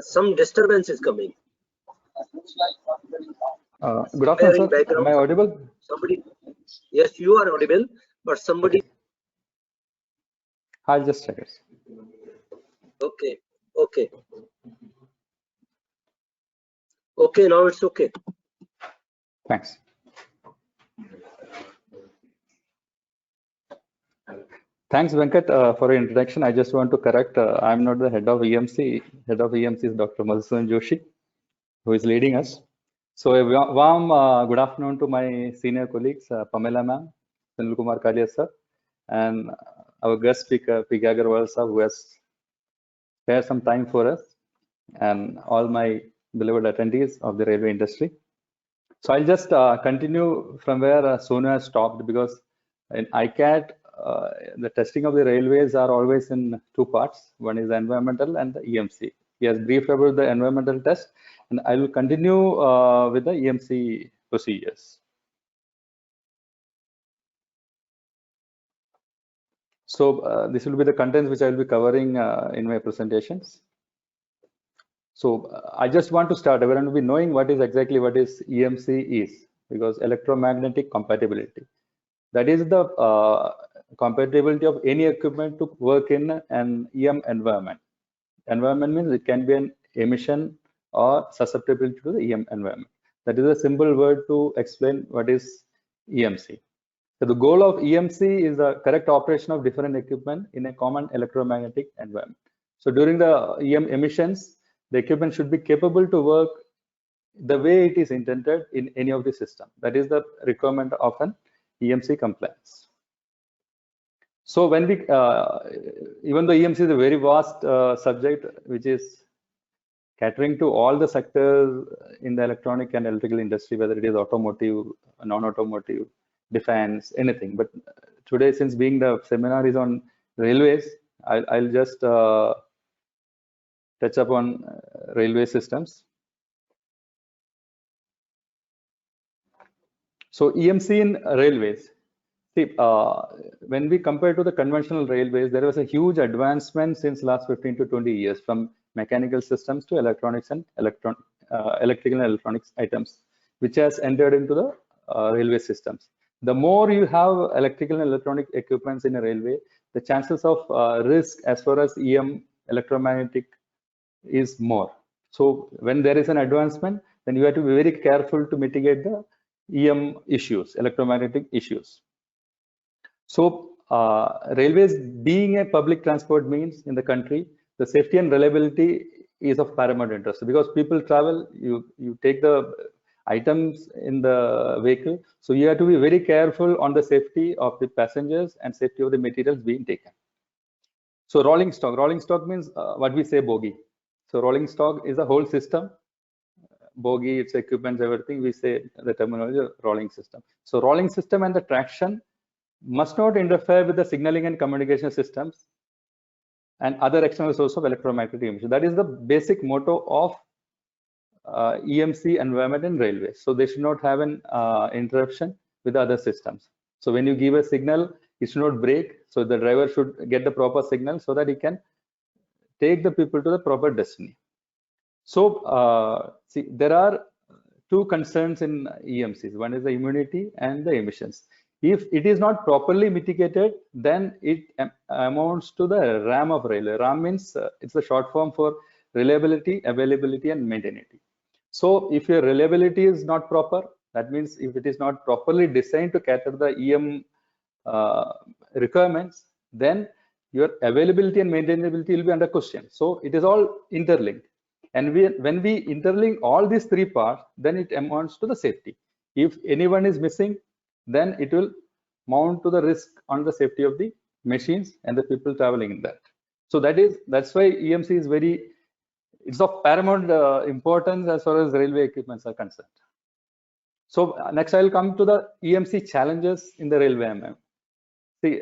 Some disturbance is coming. Good afternoon, sir. Am I audible? Somebody, yes, you are audible, but somebody. Okay. I'll just check it. Okay, okay. Okay, now it's okay. Thanks. Thanks, Venkat, for your introduction. I just want to correct, I'm not the head of EMC. Head of EMC is Dr. Madhusudan Joshi, who is leading us. So a warm good afternoon to my senior colleagues, Pamela ma'am, Sunil Kumar Kalia sir, and our guest speaker, P. Agarwal sir, who has spared some time for us, and all my beloved attendees of the railway industry. So I'll just continue from where Sonu has stopped, because in ICAT, the testing of the railways are always in two parts. One is the environmental and the EMC. He has briefed about the environmental test, and I will continue with the EMC procedures. So this will be the contents which I will be covering in my presentations. So I just want to start. Everyone will be knowing what is EMC is, because electromagnetic compatibility. That is the compatibility of any equipment to work in an EM environment. Environment means it can be an emission or susceptibility to the EM environment. That is a simple word to explain what is EMC. So the goal of EMC is the correct operation of different equipment in a common electromagnetic environment. So during the EM emissions, the equipment should be capable to work the way it is intended in any of the system. That is the requirement of an EMC compliance. So when we, even though EMC is a very vast subject, which is catering to all the sectors in the electronic and electrical industry, whether it is automotive, non-automotive, defense, anything. But today, since being the seminar is on railways, I'll just touch upon railway systems. So EMC in railways. See, when we compare to the conventional railways, there was a huge advancement since last 15 to 20 years, from mechanical systems to electronics and electrical and electronics items, which has entered into the railway systems. The more you have electrical and electronic equipments in a railway, the chances of risk as far as EM electromagnetic is more. So when there is an advancement, then you have to be very careful to mitigate the EM issues, electromagnetic issues. So railways being a public transport means in the country, the safety and reliability is of paramount interest, because people travel, you take the items in the vehicle. So you have to be very careful on the safety of the passengers and safety of the materials being taken. So rolling stock means what we say bogie. So rolling stock is a whole system. Bogie, its equipment, everything, we say the terminology rolling system. So rolling system and the traction must not interfere with the signaling and communication systems and other external source of electromagnetic emission. That is the basic motto of EMC environment in railways. So they should not have an interruption with other systems. So when you give a signal, it should not break. So the driver should get the proper signal so that he can take the people to the proper destiny. So see, there are two concerns in EMCs. One is the immunity and the emissions. If it is not properly mitigated, then it amounts to the RAM of railway. RAM means it's the short form for reliability, availability, and maintainability. So if your reliability is not proper, that means if it is not properly designed to cater the EM requirements, then your availability and maintainability will be under question. So it is all interlinked. And when we interlink all these three parts, then it amounts to the safety. If anyone is missing, then it will mount to the risk on the safety of the machines and the people traveling in that. So that's why EMC is it's of paramount importance as far as railway equipments are concerned. So next I will come to the EMC challenges in the railway MM. See,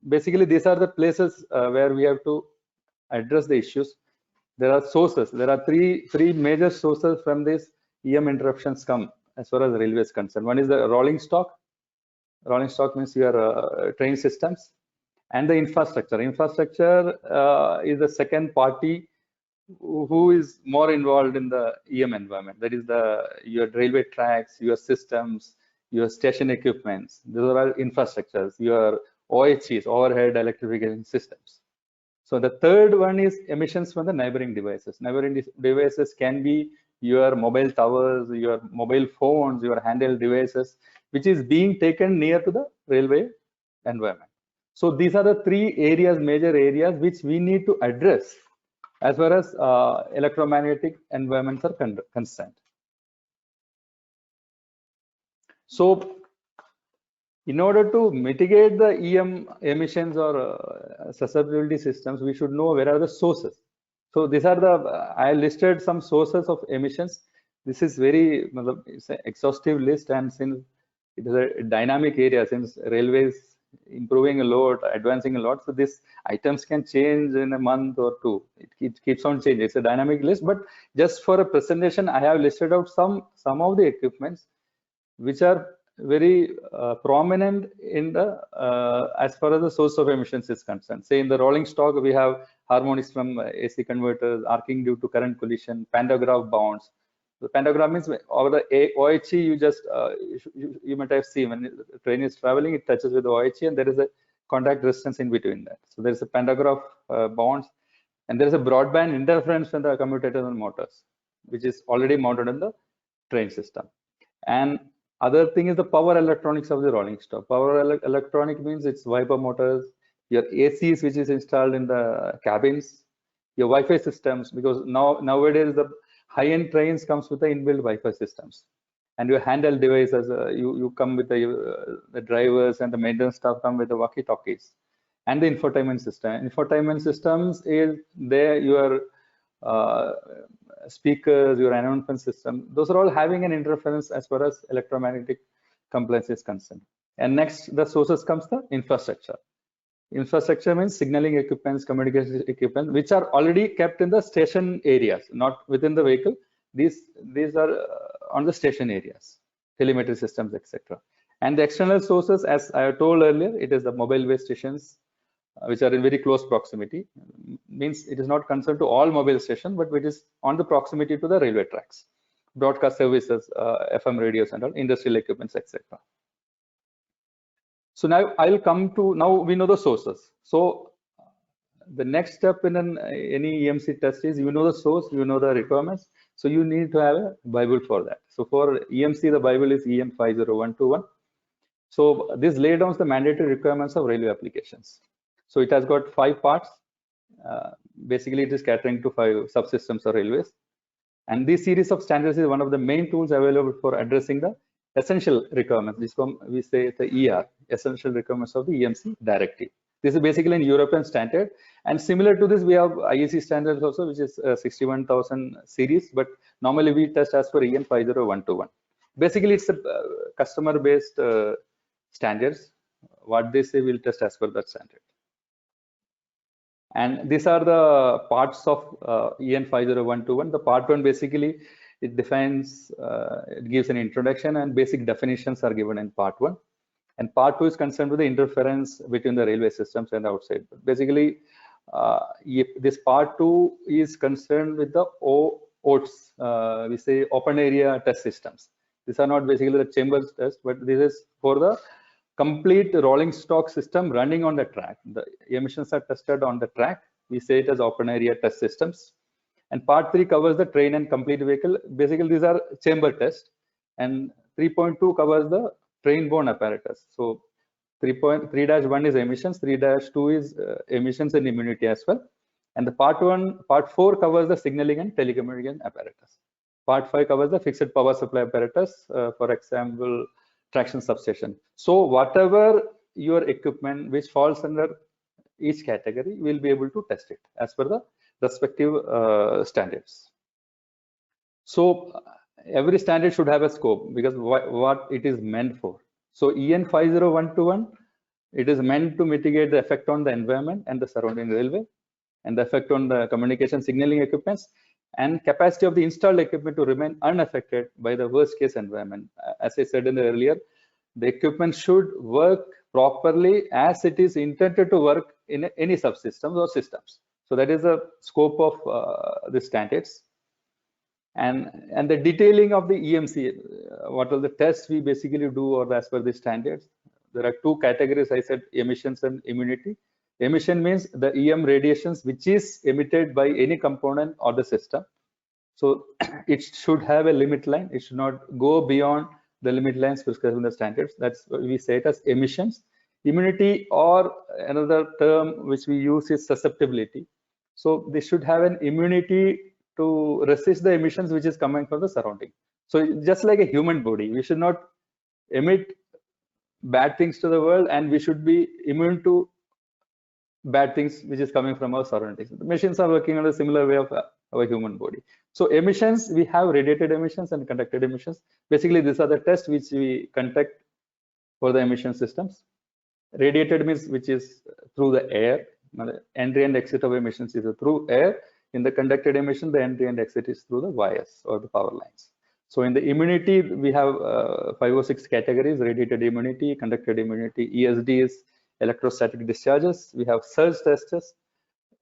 basically these are the places where we have to address the issues. There are sources. There are three major sources from these EM interruptions come as far as the railway is concerned. One is the rolling stock. Rolling stock means your train systems, and the infrastructure. Infrastructure is the second party who is more involved in the EM environment. That is your railway tracks, your systems, your station equipments. Those are all infrastructures. Your OHEs, overhead electrification systems. So the third one is emissions from the neighboring devices. Neighboring devices can be your mobile towers, your mobile phones, your handheld devices, which is being taken near to the railway environment. So these are the three areas, major areas, which we need to address as far as electromagnetic environments are concerned. So in order to mitigate the EM emissions or susceptibility systems, we should know where are the sources. So these are I listed some sources of emissions. This is it's an exhaustive list, and since it is a dynamic area, since railways improving a lot, advancing a lot, so these items can change in a month or two. It keeps on changing. It's a dynamic list, but just for a presentation, I have listed out some of the equipments which are very prominent in the as far as the source of emissions is concerned. Say in the rolling stock, we have harmonics from AC converters, arcing due to current collision, pantograph bounds. The pantograph means over the OHE, you might have seen when the train is traveling, it touches with the OHE, and there is a contact resistance in between that. So there is a pantograph bounds, and there is a broadband interference from the commutators and motors, which is already mounted in the train system. And other thing is the power electronics of the rolling stock. Power electronic means it's wiper motors, your ACs which is installed in the cabins, your Wi-Fi systems, because nowadays the high-end trains comes with the inbuilt Wi-Fi systems, and your handheld devices. You come with the drivers, and the maintenance staff come with the walkie-talkies, and the infotainment system. Infotainment systems is there your speakers, your announcement system. Those are all having an interference as far as electromagnetic compliance is concerned. And next, the sources comes the infrastructure. Infrastructure means signaling equipments, communication equipment, which are already kept in the station areas, not within the vehicle. These are on the station areas, telemetry systems, etc. And the external sources, as I told earlier, it is the mobile base stations, which are in very close proximity. Means it is not concerned to all mobile stations, but which is on the proximity to the railway tracks, broadcast services, FM radios, and all industrial equipments, etc. So now I'll come to, now we know the sources. So the next step in any EMC test is, you know the source, you know the requirements. So you need to have a Bible for that. So for EMC, the Bible is EM 50121. So this lays down the mandatory requirements of railway applications. So it has got 5 parts. Basically, it is catering to 5 subsystems of railways. And this series of standards is one of the main tools available for addressing the essential requirements. We say the ER, essential requirements of the EMC directive. This is basically an European standard. And similar to this, we have IEC standards also, which is 61,000 series. But normally we test as per EM 50121. Basically, it's a customer-based standards. What they say, we'll test as per that standard. And these are the parts of EN 50121. The part 1, basically, it defines, it gives an introduction, and basic definitions are given in part 1. And part 2 is concerned with the interference between the railway systems and outside. Basically, this part 2 is concerned with the OATS, we say open area test systems. These are not basically the chambers test, but this is for the complete rolling stock system running on the track. The emissions are tested on the track. We say it as open area test systems. And part 3 covers the train and complete vehicle. Basically, these are chamber tests. And 3.2 covers the train-borne apparatus. So 3.3-1 is emissions, 3-2 is emissions and immunity as well. And the part 4 covers the signaling and telecommunication apparatus. Part 5 covers the fixed power supply apparatus, for example, traction substation. So whatever your equipment which falls under each category, we'll be able to test it as per the respective standards. So every standard should have a scope because what it is meant for. So EN 50121, it is meant to mitigate the effect on the environment and the surrounding railway, and the effect on the communication signaling equipments, and capacity of the installed equipment to remain unaffected by the worst case environment. As I said earlier, the equipment should work properly as it is intended to work in any subsystems or systems. So that is the scope of the standards. And the detailing of the EMC, what are the tests we basically do or as per the standards. There are 2 categories, I said, emissions and immunity. Emission means the EM radiations which is emitted by any component or the system. So it should have a limit line. It should not go beyond the limit lines prescribed in the standards. That's what we say it as emissions. Immunity, or another term which we use, is susceptibility. So they should have an immunity to resist the emissions which is coming from the surrounding. So just like a human body, we should not emit bad things to the world, and we should be immune to bad things which is coming from our surroundings. The machines are working on a similar way of our human body. So emissions, we have radiated emissions and conducted emissions. Basically, these are the tests which we conduct for the emission systems. Radiated means which is through the air. The entry and exit of emissions is through air. In the conducted emission, the entry and exit is through the wires or the power lines. So in the immunity, we have 5 or 6 categories: radiated immunity, conducted immunity, ESD is electrostatic discharges. We have surge testers,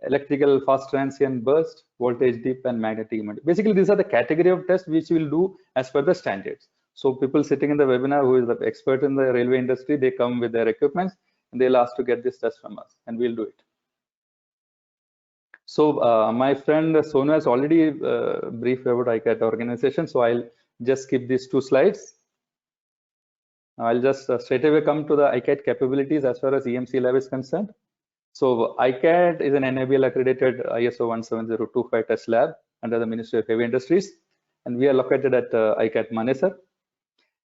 electrical fast transient burst, voltage dip, and magnetic immunity. Basically, these are the category of tests which we'll do as per the standards. So people sitting in the webinar who is the expert in the railway industry, they come with their equipments and they'll ask to get this test from us, and we'll do it. So my friend Sonu has already briefed about ICAT organization, so I'll just skip these 2 slides. I'll just straight away come to the ICAT capabilities as far as EMC lab is concerned. So ICAT is an NABL accredited ISO 17025 test lab under the Ministry of Heavy Industries, and we are located at ICAT Manesar.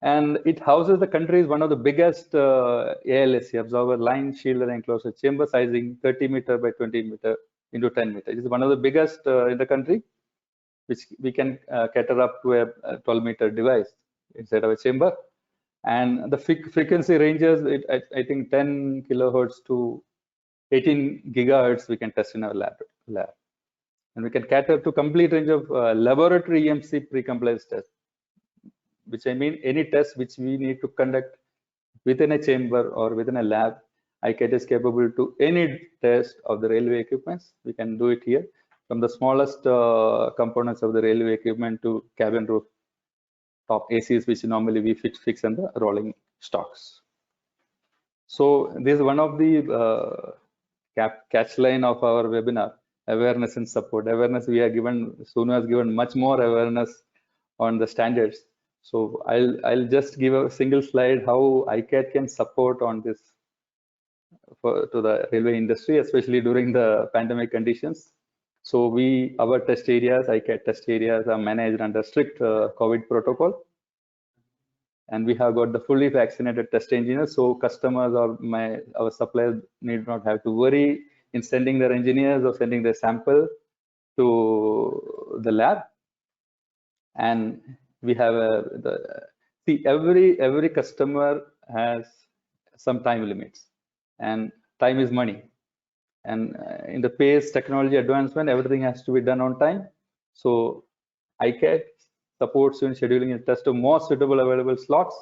And it houses the country's one of the biggest ALSC, absorber line shield and enclosure chamber, sizing 30 meter by 20 meter into 10 meters. It is one of the biggest in the country, which we can cater up to a 12 meter device inside of a chamber. And the frequency ranges, I think 10 kilohertz to 18 gigahertz we can test in our lab. And we can cater to complete range of laboratory EMC pre-compliance tests, which I mean any test which we need to conduct within a chamber or within a lab. ICAT is capable to any test of the railway equipments. We can do it here, from the smallest components of the railway equipment to cabin roof top ACs, which normally we fix on the rolling stocks. So this is one of the catch line of our webinar: awareness and support. Awareness, we are given, Sonu has given much more awareness on the standards. So I'll just give a single slide how ICAT can support on this to the railway industry, especially during the pandemic conditions. So our test areas, ICAT test areas, are managed under strict COVID protocol, and we have got the fully vaccinated test engineers. So customers or our suppliers need not have to worry in sending their engineers or sending their sample to the lab. And we have every customer has some time limits, and time is money. And in the pace technology advancement, everything has to be done on time. So ICAT supports you in scheduling a test of more suitable available slots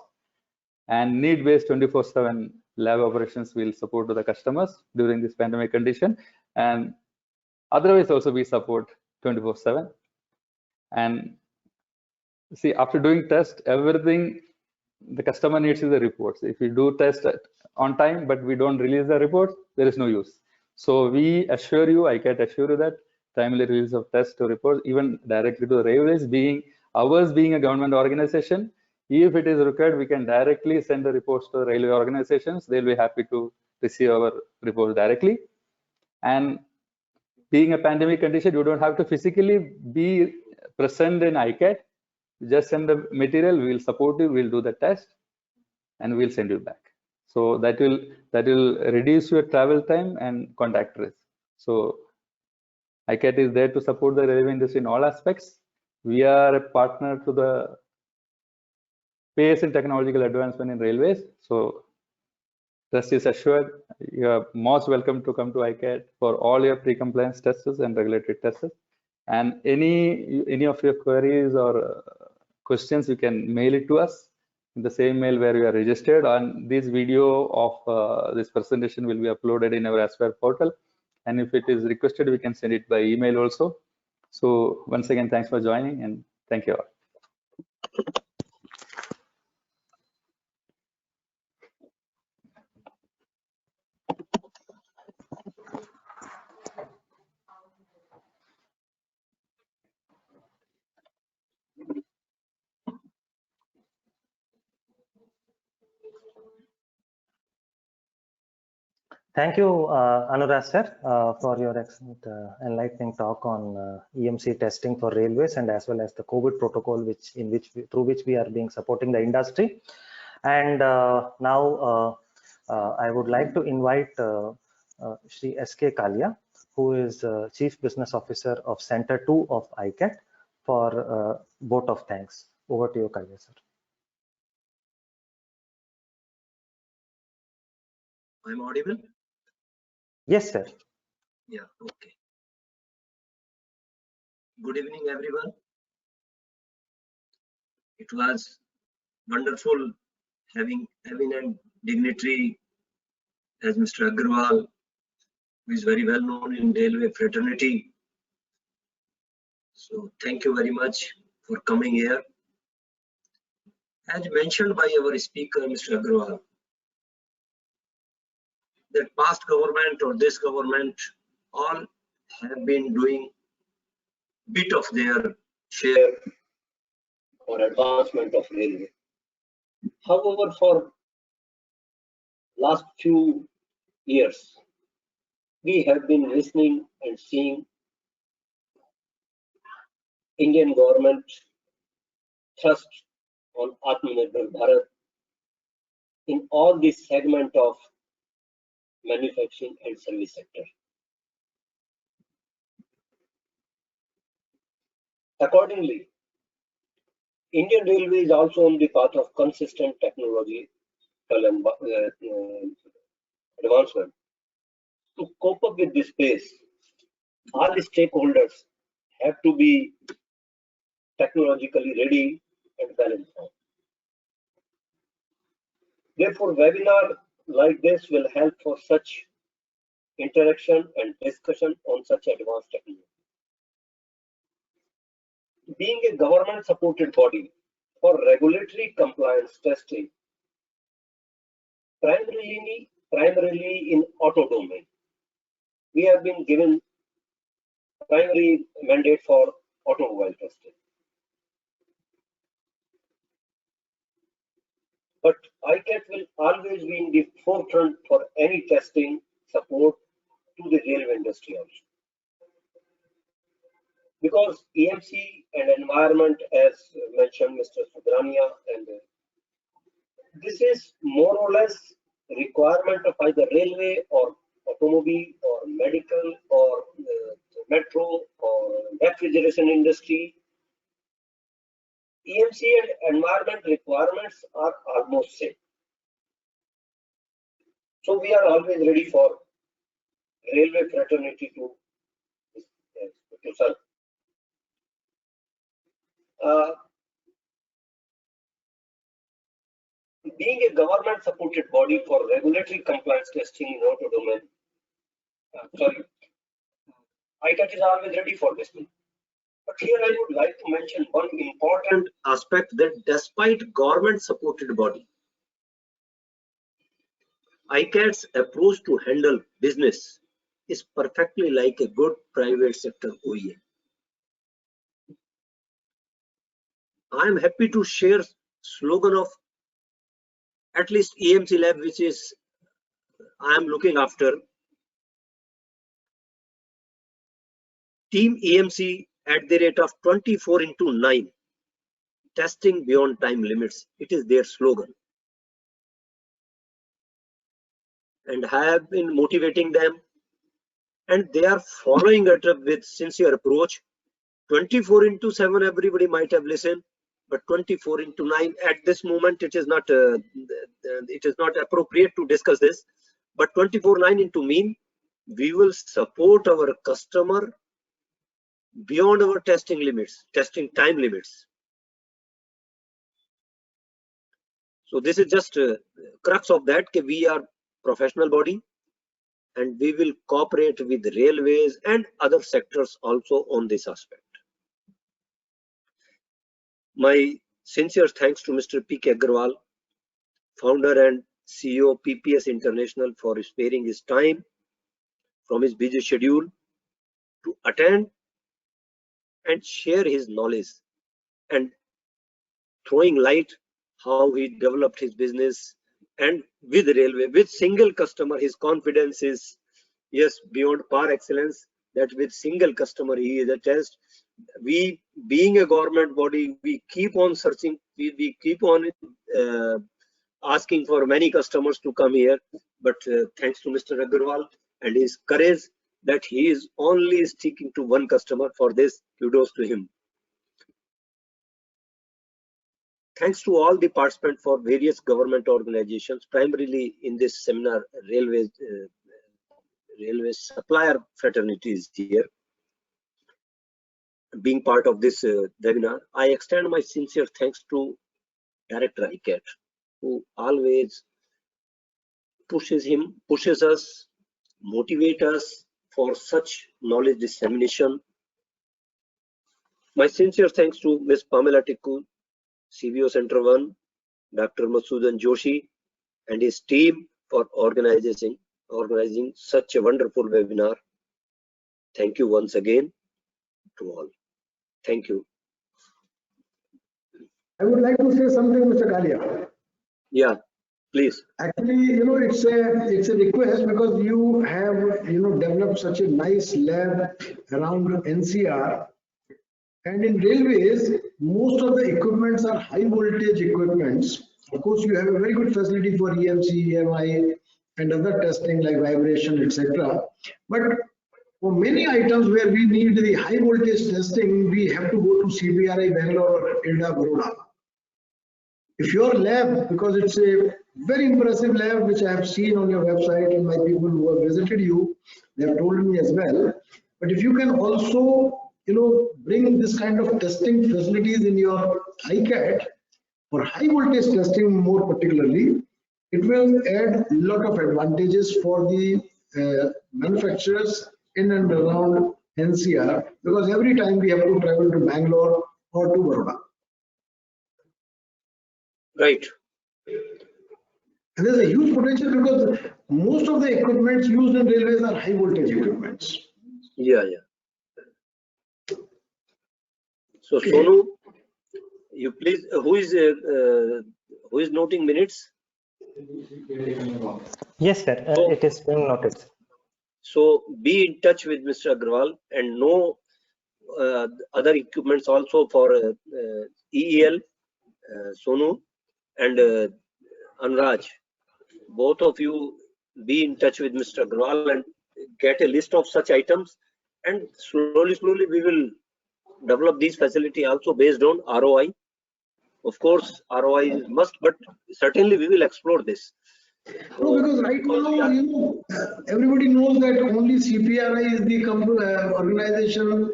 and need-based 24/7 lab operations will support to the customers during this pandemic condition, and otherwise also we support 24/7. And see, after doing test, everything the customer needs is the reports. If we do test on time but we don't release the reports, there is no use. So we assure you, ICAT assure you that timely release of test to reports, even directly to the railways, being ours being a government organization, if it is required, we can directly send the reports to the railway organizations. They'll be happy to receive our reports directly. And being a pandemic condition, you don't have to physically be present in ICAT. Just send the material, we'll support you, we'll do the test, and we'll send you back. So that will reduce your travel time and contact risk. So ICAT is there to support the railway industry in all aspects. We are a partner to the pace in technological advancement in railways. So trust is assured. You are most welcome to come to ICAT for all your pre-compliance tests and regulatory tests. And any of your queries or questions, you can mail it to us in the same mail where you are registered. And this video of this presentation will be uploaded in our Aspire portal. And if it is requested, we can send it by email also. So once again, thanks for joining, and thank you all. Thank you, Anurag sir, for your excellent enlightening talk on EMC testing for railways, and as well as the COVID protocol, through which we are supporting the industry. And now I would like to invite Shri S.K. Kalia, who is Chief Business Officer of Center 2 of ICAT, for vote of thanks. Over to you, Kalia sir. I'm audible? Yes, sir. Yeah, okay. Good evening, everyone. It was wonderful having eminent dignitary as Mr. Agarwal, who is very well known in railway fraternity. So thank you very much for coming here. As mentioned by our speaker, Mr. Agarwal, that past government or this government all have been doing bit of their share for advancement of railway. However, for last few years, we have been listening and seeing Indian government thrust on Atmanirbhar Bharat in all this segment of manufacturing and service sector. Accordingly, Indian Railway is also on the path of consistent technological advancement. To cope up with this pace, all the stakeholders have to be technologically ready and well informed. Therefore, webinar like this will help for such interaction and discussion on such advanced technology. Being a government supported body for regulatory compliance testing, primarily in auto domain, we have been given primary mandate for automobile testing. But ICAT will always be in the forefront for any testing support to the railway industry also. Because EMC and environment, as mentioned Mr. Subrania, and this is more or less requirement of either railway or automobile or medical or metro or refrigeration industry. EMC and environment requirements are almost same. So we are always ready for railway fraternity to serve. being a government supported body for regulatory compliance testing in auto domain, ICAT is always ready for this thing. But here I would like to mention one important aspect, that despite government supported body, ICAT's approach to handle business is perfectly like a good private sector OEM. I am happy to share slogan of at least EMC Lab, which is I am looking after. Team EMC at the rate of 24/9, testing beyond time limits. It is their slogan. And I have been motivating them, and they are following it up with sincere approach. 24/7, everybody might have listened, but 24/9 at this moment, it is not appropriate to discuss this. But 24/9 mean we will support our customer beyond our testing limits, testing time limits. So this is just a crux of that. We are professional body, and we will cooperate with railways and other sectors also on this aspect. My sincere thanks to Mr. P.K. Agarwal, founder and CEO PPS International, for sparing his time from his busy schedule to attend and share his knowledge and throwing light how he developed his business, and with railway, with single customer, his confidence is, yes, beyond par excellence, that with single customer he is a test. We, being a government body, we keep on searching, we keep on asking for many customers to come here, but thanks to Mr. Agarwal and his courage that he is only sticking to one customer. For this, kudos to him. Thanks to all the participants for various government organizations, primarily in this seminar, railway supplier fraternities here, being part of this webinar. I extend my sincere thanks to Director ICAT, who always pushes us, motivate us for such knowledge dissemination. My sincere thanks to Ms. Pamela Tikku, CBO Center 1, Dr. Masudan Joshi and his team for organizing such a wonderful webinar. Thank you once again to all. Thank you. I would like to say something, Mr. Kalia. Yeah, please. Actually, it's a request, because you have, developed such a nice lab around NCR. And in railways, most of the equipments are high voltage equipments. Of course, you have a very good facility for EMC, EMI, and other testing like vibration, etc. But for many items where we need the high voltage testing, we have to go to CBRI Bangalore or ILDA Baroda. If your lab, because it's a very impressive lab which I have seen on your website, and my people who have visited you, they have told me as well. But if you can also bring this kind of testing facilities in your ICAT for high voltage testing more particularly, it will add a lot of advantages for the manufacturers in and around NCR, because every time we have to travel to Bangalore or to Baroda. Right. And there's a huge potential, because most of the equipments used in railways are high voltage equipments. Yeah. So okay. Sonu, you please, who is noting minutes? Yes, sir. It is being noted. So be in touch with Mr. Agarwal and know other equipments also for EEL, Sonu and Anuraj. Both of you be in touch with Mr. Agarwal and get a list of such items, and slowly we will develop these facility also based on ROI. Of course, ROI is must, but certainly we will explore this. No, because right now, everybody knows that only CPRI is the organization.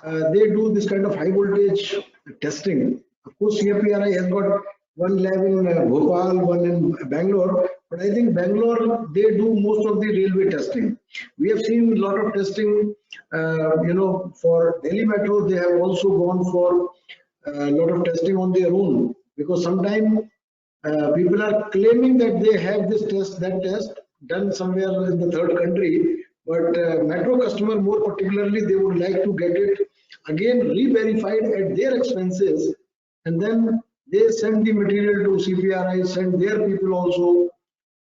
They do this kind of high voltage testing. Of course, CPRI has got one lab in Bhopal, one in Bangalore. But I think Bangalore, they do most of the railway testing. We have seen a lot of testing, for Delhi Metro. They have also gone for a lot of testing on their own, because sometimes people are claiming that they have this test, that test done somewhere in the third country. But Metro customer, more particularly, they would like to get it again re-verified at their expenses, and then they send the material to CPRI, send their people also.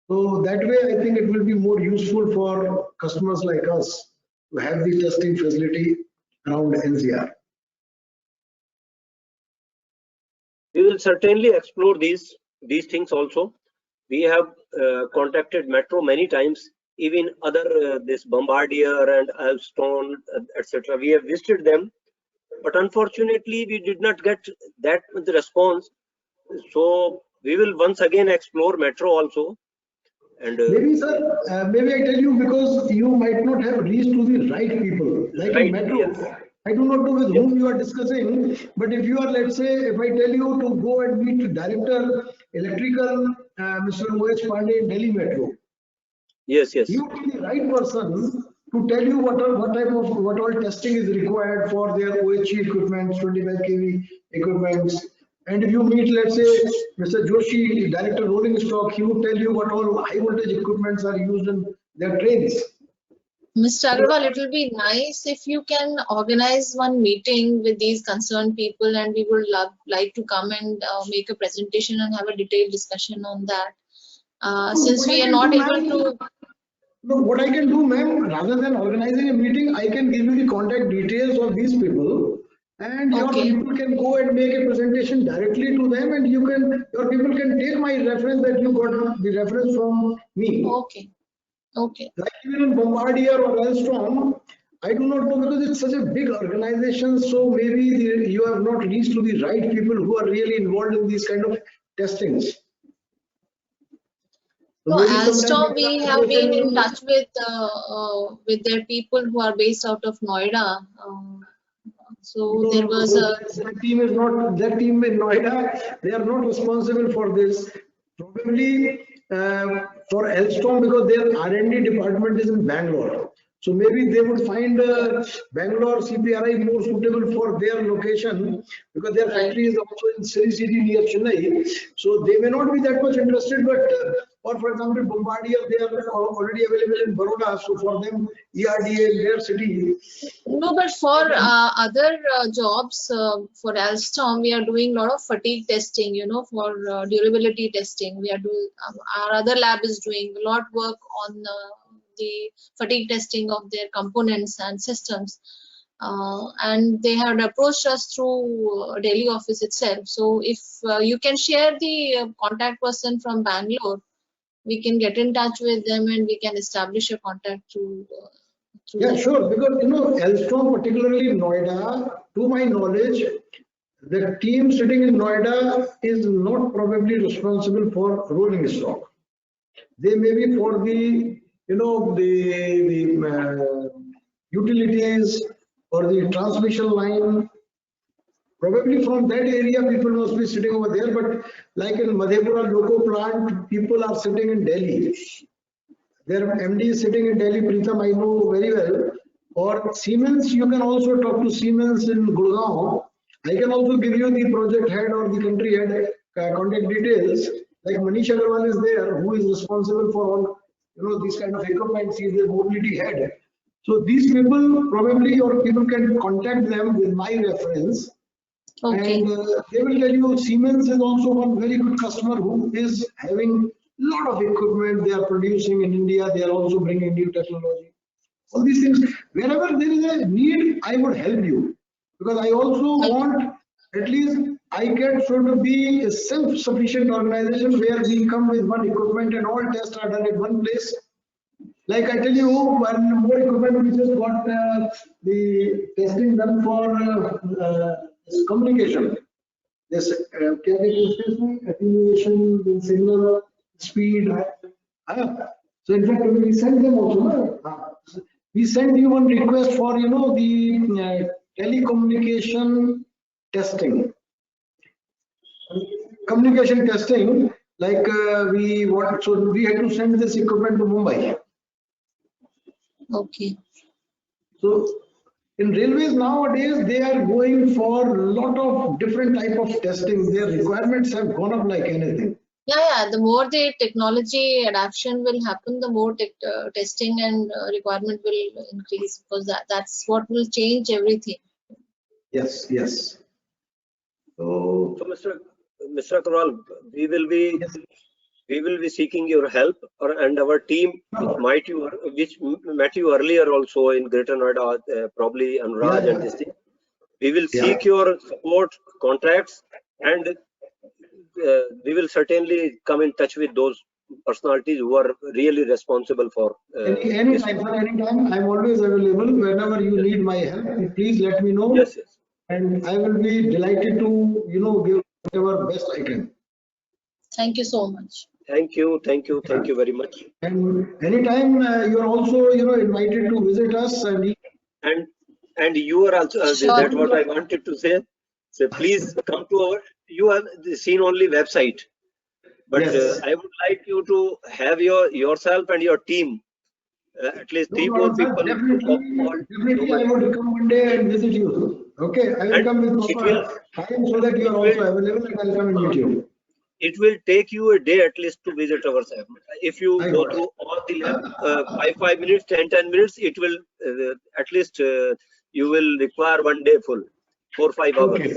So that way, I think it will be more useful for customers like us to have the testing facility around NCR. We will certainly explore these things also. We have contacted Metro many times, even other this Bombardier and Alstom, etc. We have visited them, but unfortunately we did not get that much response. So we will once again explore Metro also. And maybe, sir, maybe I tell you, because you might not have reached to the right people, like right, in Metro. yes. I do not know with whom you are discussing, but if you are, let's say, if I tell you to go and meet Director Electrical, Mr. O.H. Pandey in Delhi Metro. Yes, yes. He would be the right person to tell you what all testing is required for their OHE equipment, 25 kV equipments. And if you meet, let's say, Mr. Joshi, Director Rolling Stock, he would tell you what all high voltage equipments are used in their trains. Mr. Agarwal, it will be nice if you can organize one meeting with these concerned people, and we would like to come and make a presentation and have a detailed discussion on that. Since we are not able to. No, what I can do, ma'am, rather than organizing a meeting, I can give you the contact details of these people, and your people can go and make a presentation directly to them, and your people can take my reference that you got the reference from me. Okay. Okay. Like even in Bombardier or Alstom, I do not know, because it's such a big organization, so maybe you have not reached to the right people who are really involved in these kind of testings. So Alstom, we have been in touch with their people who are based out of Noida. So there was that team is not, that team in Noida, they are not responsible for this. Probably for Alstom, because their R&D department is in Bangalore. So maybe they would find Bangalore CPRI more suitable for their location, because their factory is also in City near Chennai. So they may not be that much interested, but or for example, Bombardier, they are already available in Baroda. So for them, ERDA in their city. No, but for other jobs, for Alstom, we are doing a lot of fatigue testing, for durability testing. We are doing, our other lab is doing a lot of work on the fatigue testing of their components and systems. And they had approached us through Delhi office itself. So if you can share the contact person from Bangalore, we can get in touch with them and we can establish a contact through yeah, sure. Because Alstom, particularly Noida, to my knowledge, the team sitting in Noida is not probably responsible for rolling stock. They may be for the the utilities or the transmission line. Probably from that area, people must be sitting over there. But like in Madhepura Loco plant, people are sitting in Delhi. Their MD is sitting in Delhi. Pritam, I know very well. Or Siemens, you can also talk to Siemens in Gurgaon. I can also give you the project head or the country head contact details. Like Manish Agarwal is there, who is responsible for all these kind of equipment. He is the mobility head. So these people, probably your people can contact them with my reference. Okay. And they will tell you Siemens is also one very good customer who is having a lot of equipment they are producing in India. They are also bringing new technology. All these things, wherever there is a need, I would help you, because I also want at least ICAT should be a self-sufficient organization where we come with one equipment and all tests are done at one place. Like I tell you, one more equipment we just got the testing done for communication. This attenuation, the signal speed. So in fact, we send them also. We send you one request for the telecommunication testing. communication testing, like we had to send this equipment to Mumbai. Okay. So in railways nowadays, they are going for a lot of different type of testing. Their requirements have gone up like anything. Yeah. The more the technology adoption will happen, the more testing and requirement will increase, because that's what will change everything. Yes. So Mr. Agarwal, we will be seeking your help, and our team, which met you earlier also in Greater Noida, probably Anuraj and this thing. We will seek your support, contacts, and we will certainly come in touch with those personalities who are really responsible for. Anytime, I'm always available. Whenever you need my help, please let me know. Yes. And I will be delighted to, give whatever best I can. Thank you so much. Thank you very much. And anytime you're also, invited to visit us. And you are also, Sure. that's what I wanted to say. So please come to you have seen only website, but Yes. I would like you to have yourself and your team, at least 3-4 people. Definitely, I would come one day and visit you. Okay, I will come with proper time so that you are also available, and I'll come and meet you. It will take you a day at least to visit our lab. If you go through all the lab, 5 minutes, 10 minutes, it will at least you will require one day full, 4-5 hours. Okay.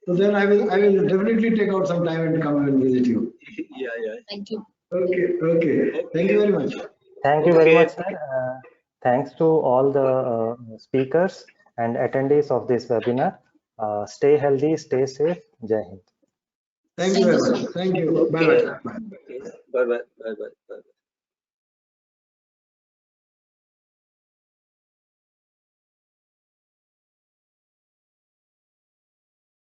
So then I will definitely take out some time and come and visit you. Yeah. Thank you. Okay. Thank you very much. Thank you very much, sir. Thanks to all the speakers and attendees of this webinar. Stay healthy, stay safe. Jai Hind. Thank you very much. Thank you. Bye-bye. Bye-bye.